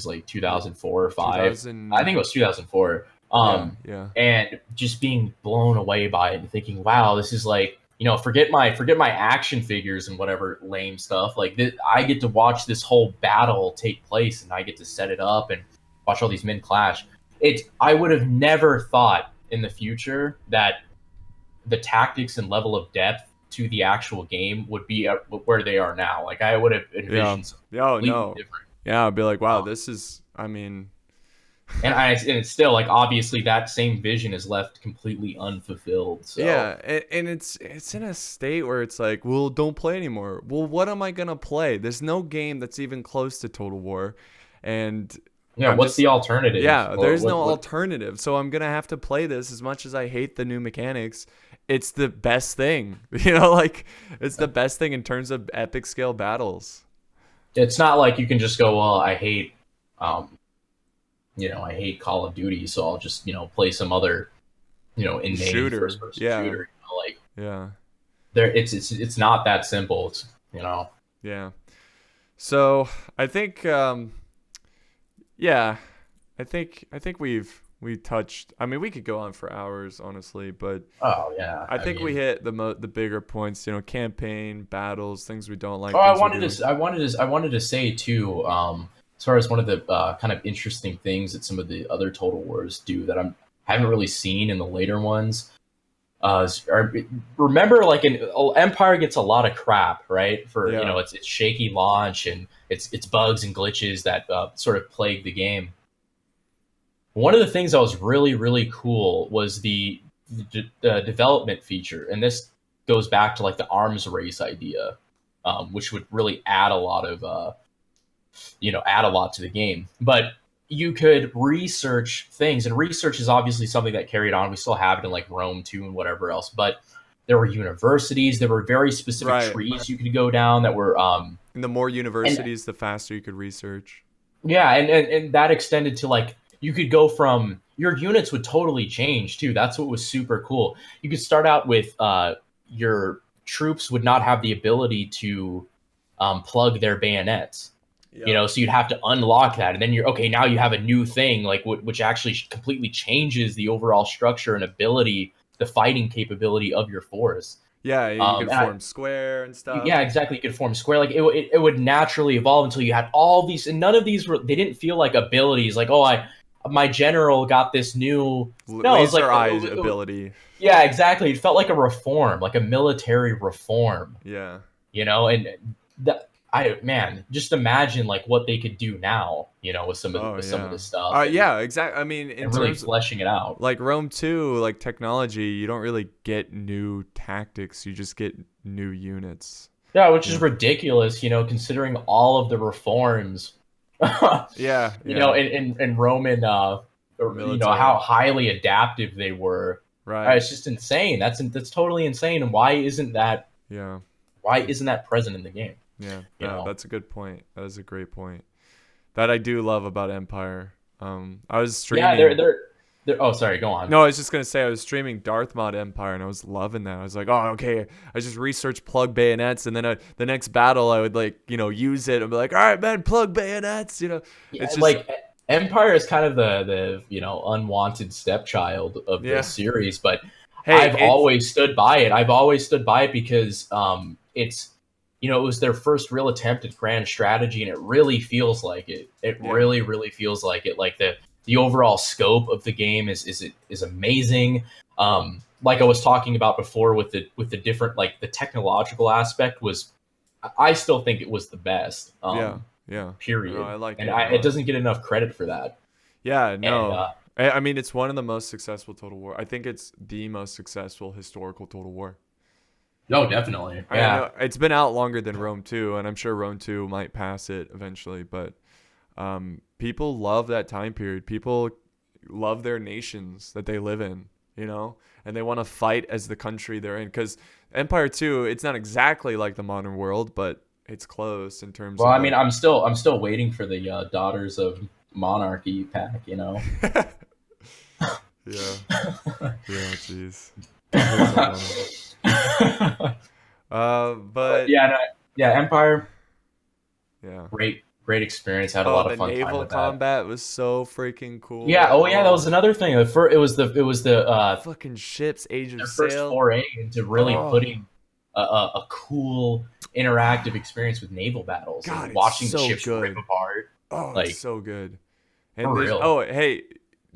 like 2004 or 5. I think it was 2004. And just being blown away by it and thinking, wow, this is like, you know, forget my action figures and whatever lame stuff. Like I get to watch this whole battle take place, and I get to set it up and watch all these men clash. I would have never thought in the future that the tactics and level of depth to the actual game would be where they are now. Like I would have envisioned something different. Yeah, I'd be like, wow, this is, I mean... and it's still like, obviously that same vision is left completely unfulfilled. So. Yeah, and it's in a state where it's like, well, don't play anymore. Well, what am I gonna play? There's no game that's even close to Total War, and what's the alternative? Yeah, there's no alternative. So I'm gonna have to play this. As much as I hate the new mechanics, it's the best thing. You know, like it's the best thing in terms of epic scale battles. It's not like you can just go, well, I hate Call of Duty, so I'll just, you know, play some other, you know, in-name first-person shooter. You know, like, it's not that simple. It's, you know. Yeah. So I think, I think we touched. I mean, we could go on for hours, honestly, but I think we hit the bigger points. You know, campaign, battles, things we don't like. Oh, I wanted to say too. as far as one of the kind of interesting things that some of the other Total Wars do that haven't really seen in the later ones. Remember, like Empire gets a lot of crap, right? For Yeah. its shaky launch and its bugs and glitches that sort of plague the game. One of the things that was really really cool was the development feature, and this goes back to like the arms race idea, which would really add a lot of add a lot to the game. But you could research things, and research is obviously something that carried on. We still have it in like Rome 2 and whatever else. But there were universities, there were very specific Right. trees you could go down that were And the more and universities, the faster you could research. yeah, and that extended to like you could go from your units would totally change too. That's what was super cool. You could start out with your troops would not have the ability to plug their bayonets. Yeah. So you'd have to unlock that, and then you're okay. Now you have a new thing, like which actually completely changes the overall structure and ability, the fighting capability of your force. Yeah, you could form square and stuff. Yeah, exactly. You could form square. Like it would naturally evolve until you had all these, and none of these they didn't feel like abilities. Like, oh, my general got this new. No, it's like Laser eye ability. yeah, exactly. It felt like a reform, like a military reform. Yeah. And that man, just imagine like what they could do now. With some of some of this stuff. Yeah, exactly. I mean, in And really terms of, fleshing it out. like Rome 2, like technology, you don't really get new tactics. You just get new units. Yeah, which is ridiculous, considering all of the reforms. Yeah. In Roman, how highly adaptive they were. Right. It's just insane. That's totally insane. And why isn't that? Yeah. Why isn't that present in the game? Yeah. That's a good point. That is a great point. That I do love about Empire. I was streaming. Yeah, they're. Oh, sorry. Go on. No, I was just gonna say I was streaming Darth Mod Empire and I was loving that. I was like, oh, okay. I just researched plug bayonets, and then the next battle I would use it and be like, all right, man, plug bayonets. Yeah, it's just like Empire is kind of the unwanted stepchild of this series, but I've always stood by it. I've always stood by it because it's. It was their first real attempt at grand strategy, and it really feels like it. It really, really feels like it. Like the overall scope of the game is amazing. Like I was talking about before with the different, like the technological aspect was, I still think it was the best. Yeah. Period. No, I like and it. It doesn't get enough credit for that. Yeah. No. I mean, it's one of the most successful Total War. I think it's the most successful historical Total War. No, definitely. Yeah. I know it's been out longer than Rome 2, and I'm sure Rome 2 might pass it eventually, but people love that time period. People love their nations that they live in, and they want to fight as the country they're in. Because Empire 2, it's not exactly like the modern world, but it's close in terms of. Well, I mean, I'm still waiting for the Daughters of Monarchy pack, Yeah. Yeah, jeez. But Empire. Yeah. Great experience. Had a lot of fun. The naval combat was so freaking cool. Yeah. Oh yeah, that was another thing. It was the fucking ships, Age of Sail. First foray into really putting a cool interactive experience with naval battles. God, watching the ships rip apart. Oh, it's so good. And for real. Oh, hey.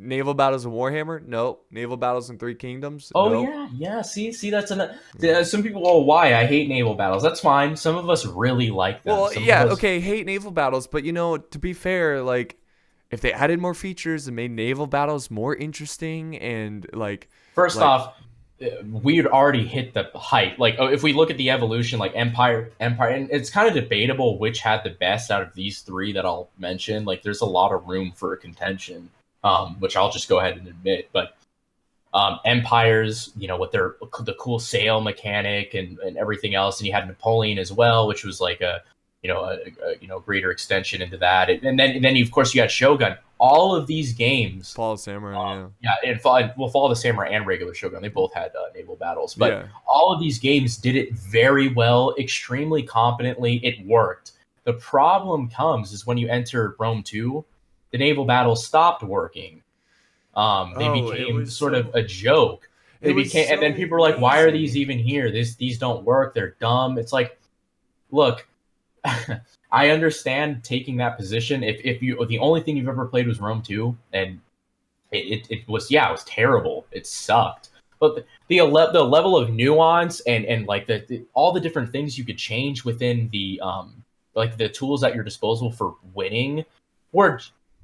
Naval battles in Warhammer? Nope. Naval battles in Three Kingdoms? Oh nope. yeah. See, that's some people. Oh, why I hate naval battles? That's fine. Some of us really like them. Well, okay, hate naval battles, but to be fair, like if they added more features and made naval battles more interesting, and first off, we had already hit the height. Like if we look at the evolution, like Empire, and it's kind of debatable which had the best out of these three that I'll mention. Like there's a lot of room for contention. Which I'll just go ahead and admit, but Empires, with the cool sail mechanic and everything else, and you had Napoleon as well, which was like a greater extension into that, and then of course you had Shogun. All of these games, Fall of Samurai, and Fall of the Samurai and regular Shogun, they both had naval battles, but all of these games did it very well, extremely competently. It worked. The problem comes is when you enter Rome 2. The naval battles stopped working. They became sort of a joke. And then people were like, "Why are these even here? These don't work. They're dumb." It's like, look, I understand taking that position. If you the only thing you've ever played was Rome 2, and it was, yeah, it was terrible. It sucked. But the level of nuance and like all the different things you could change within the like the tools at your disposal for winning were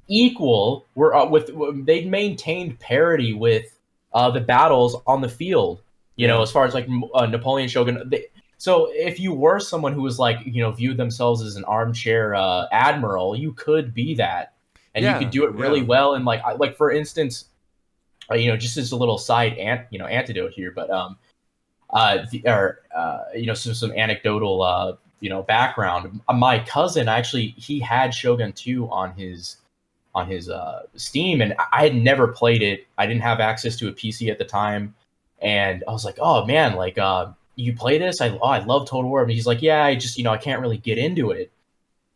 equal. Were with they maintained parity with the battles on the field. You know, Yeah. as far as like Napoleon Shogun. So if you were someone who was like, you know, viewed themselves as an armchair admiral, you could be that, and you could Yeah. do it really Yeah. well. And like for instance, you know, just as a little side antidote here, but you know, some anecdotal you know, background. My cousin actually, he had Shogun 2 on his Steam, and I had never played it. I didn't have access to a PC at the time, and I was like, oh man, like you play this? I love Total War. And he's like, yeah, I just, you know, I can't really get into it.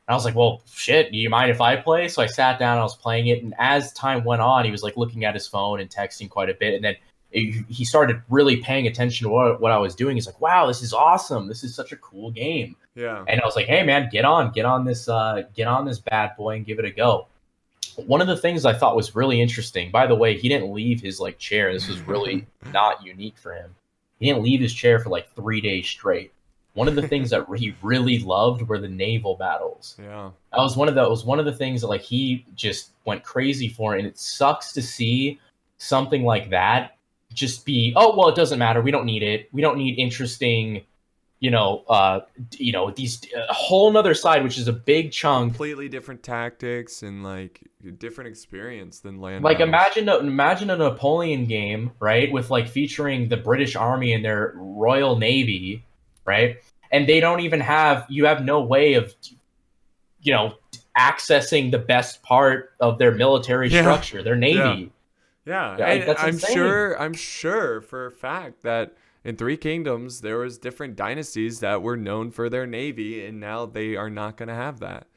And I was like, well, shit, do you mind if I play? So I sat down and I was playing it. And as time went on, he was like looking at his phone and texting quite a bit. And then he started really paying attention to what I was doing. He's like, wow, this is awesome. This is such a cool game. Yeah. And I was like, hey man, get on this bad boy and give it a go. One of the things I thought was really interesting, by the way, he didn't leave his like chair. This was really not unique for him. He didn't leave his chair for like 3 days straight. One of the things that he really loved were the naval battles. Yeah. That was one of the things that like he just went crazy for, and it sucks to see something like that just be, oh well, it doesn't matter. We don't need it. We don't need interesting, you know, these a whole nother side, which is a big chunk. Completely different tactics and like different experience than land Like battles. imagine a Napoleon game, right, with like featuring the British Army and their Royal Navy, right? And they don't even have you have no way of, you know, accessing the best part of their military Yeah. structure, their Yeah. navy. Yeah. Yeah, like And that's insane. I'm sure for a fact that in Three Kingdoms there was different dynasties that were known for their navy and now they are not going to have that.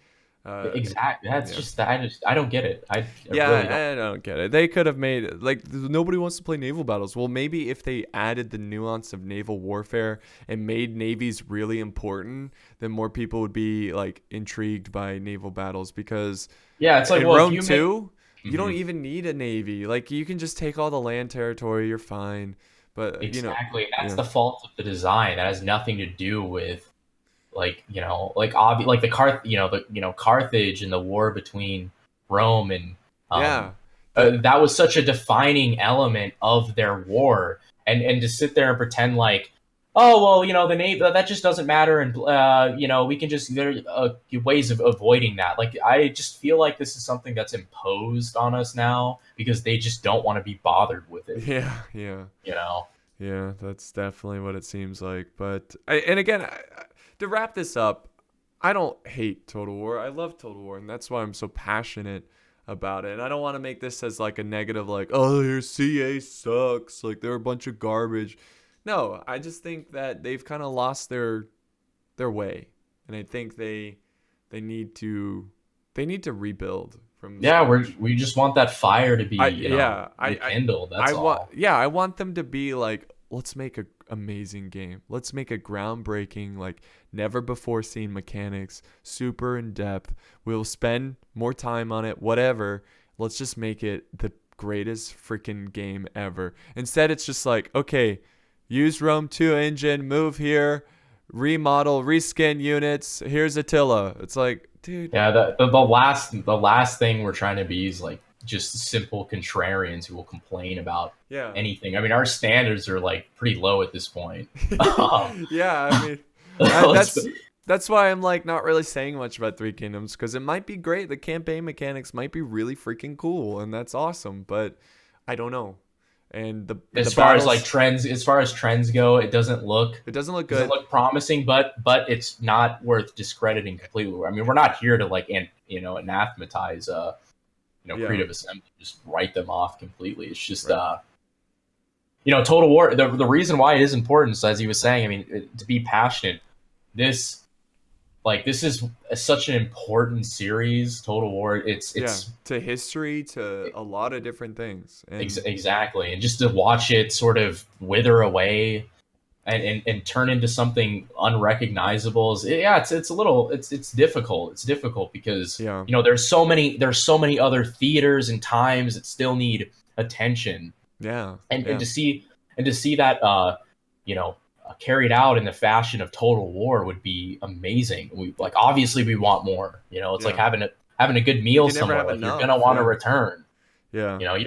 Uh Exactly. That's yeah. just I don't get it. I Yeah, really don't. I don't get it. They could have made like nobody wants to play naval battles. Well, maybe if they added the nuance of naval warfare and made navies really important, then more people would be like intrigued by naval battles because Yeah, it's like, in well, if Rome you make 2, you don't Mhm. even need a navy. Like you can just take all the land territory, you're fine. But, Exactly. That's yeah. the fault of the design. That has nothing to do with like, you know, like the Carthage and the war between Rome and um Yeah. The that was such a defining element of their war. And to sit there and pretend like, oh well, you know, the name that just doesn't matter, and you know, we can just there are ways of avoiding that. Like I just feel like this is something that's imposed on us now because they just don't want to be bothered with it, yeah, yeah. you know. Yeah, that's definitely what it seems like. But and again, to wrap this up, I don't hate Total War. I love Total War, and that's why I'm so passionate about it. And I don't want to make this as like a negative, like, oh, your CA sucks, like they're a bunch of garbage. No, I just think that they've kind of lost their way, and I think they need to they need to rebuild from Yeah, scratch. we just want that fire to be, I you know, yeah, rekindled. I That's want all. yeah, I want them to be like, let's make a amazing game. Let's make a groundbreaking, like never before seen mechanics, super in depth. We'll spend more time on it, whatever. Let's just make it the greatest freaking game ever. Instead, it's just like, okay, use Rome 2 engine, move here, remodel, reskin units. Here's Attila. It's like, dude, Yeah, the last thing we're trying to be is like just simple contrarians who will complain about yeah. anything. I mean, our standards are like pretty low at this point. Um, Yeah, I mean, let's, that's why I'm like not really saying much about Three Kingdoms because it might be great. The campaign mechanics might be really freaking cool, and that's awesome. But I don't know. And the as far as like battles, trends, as far as trends go, it it doesn't look doesn't good. look promising, but it's not worth discrediting completely. I mean, we're not here to like you know, anathematize you know, Yeah, creative assembly, just write them off completely. It's just right. you know, Total War. The reason why it is important, so as he was saying, I mean, to be passionate, this this is such an important series. Total War. Yeah, to history, to a lot of different things, and Exactly, and just to watch it sort of wither away, and turn into something unrecognizable is, yeah, it's a little, it's difficult. It's difficult because Yeah. there's so many other theaters and times that still need attention, Yeah. and Yeah. to see that carried out in the fashion of Total War would be amazing. We like, obviously we want more. It's like Yeah. having a good You meal can never somewhere. have Like, you're enough. gonna want to Yeah. return. Yeah. You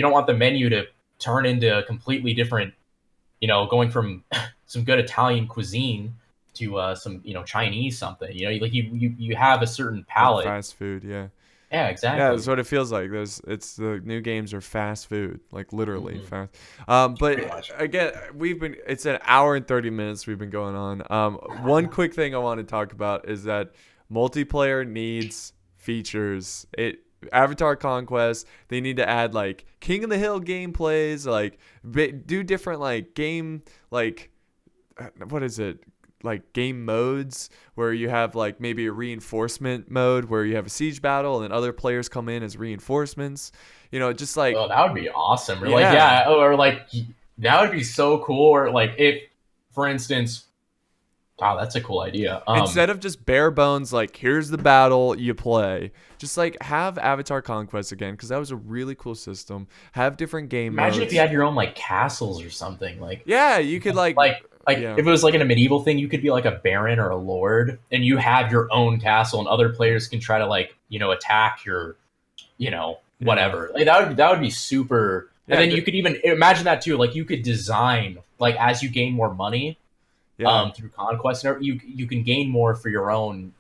don't want the menu to turn into a completely different, going from some good Italian cuisine to some Chinese something. Like you have a certain Like palate. fast food. Yeah. Yeah, Yeah, that's exactly. what it feels like. It's the new games are fast food, like literally Hmm. fast. Pretty But much. again, it's an hour and 30 minutes we've been going on. One quick thing I want to talk about is that multiplayer needs features. Avatar Conquest, they need to add like King of the Hill gameplays, like do different like game like what is it, like game modes where you have like maybe a reinforcement mode where you have a siege battle and then other players come in as reinforcements, just like Oh, that would be awesome. Or like, yeah, yeah, or like that would be so cool. Or like, if, for instance, wow, that's a cool idea. instead of just bare bones like here's the battle you play, just like have Avatar Conquest again because that was a really cool system, have different game Imagine if you modes. had your own like castles or something. Like, Yeah, you could like yeah, if it was like in a medieval thing, you could be like a baron or a lord, and you have your own castle, and other players can try to, like, attack your, yeah, whatever. Like, that would be super. And yeah, then you could even imagine that too. Like, you could design, like, as you gain more money, yeah, through conquest, and you can gain more for your own,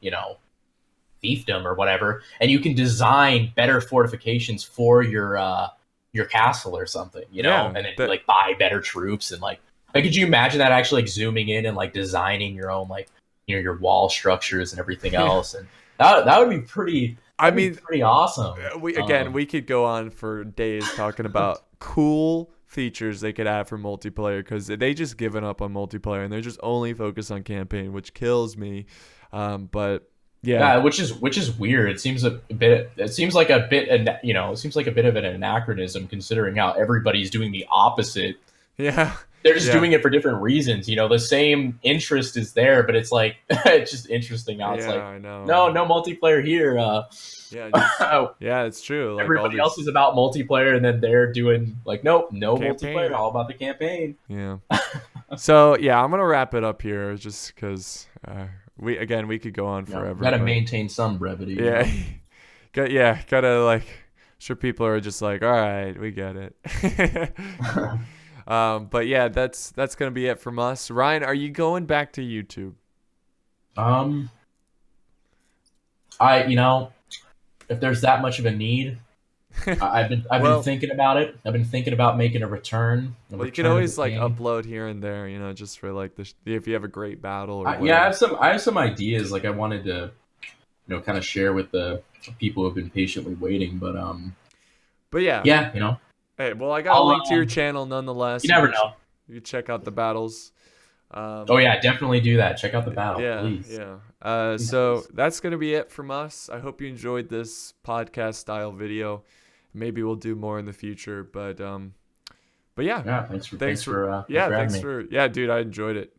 fiefdom or whatever, and you can design better fortifications for your castle or something, yeah, and then that like buy better troops, and like, could you imagine that actually, like, zooming in and like designing your own, like, your wall structures and everything yeah. else, and that would be pretty, I mean, awesome. we could go on for days talking about cool features they could add for multiplayer because they just given up on multiplayer and they're just only focused on campaign, which kills me. But yeah, Yeah, which is weird. It seems a bit. It seems like a bit. It seems like a bit of an anachronism, considering how everybody's doing the opposite. yeah, They're just yeah, doing it for different reasons. The same interest is there, but it's like it's just interesting how it's yeah. like, I know. no multiplayer here. Yeah, just yeah, it's true. Like all Everybody else these is about multiplayer, and then they're doing like, nope, no multiplayer, campaign. all about the campaign. Yeah. So yeah, I'm gonna wrap it up here just because we could go on forever, Got to but maintain some brevity. yeah, gotta like sure people are just like, all right, we get it. But yeah, that's gonna be it from us. Ryan, are you going back to YouTube? um, I if there's that much of a need, I've been Well, thinking about it. I've been thinking about making a well, you could return of the always like king. upload here and there, just for like if you have a great battle or Yeah, I whatever. have some ideas, like, I wanted to, kind of share with the people who have been patiently waiting. But But yeah, yeah, hey, well, I got a I'll link to your channel you nonetheless. never know. You can check out the battles. Oh Um, yeah, definitely do that. Check out the battle, yeah, please. yeah. Please, So please. that's gonna be it from us. I hope you enjoyed this podcast style video. Maybe we'll do more in the future, but yeah. Yeah, thanks for Thanks having for me. yeah, dude. I enjoyed it.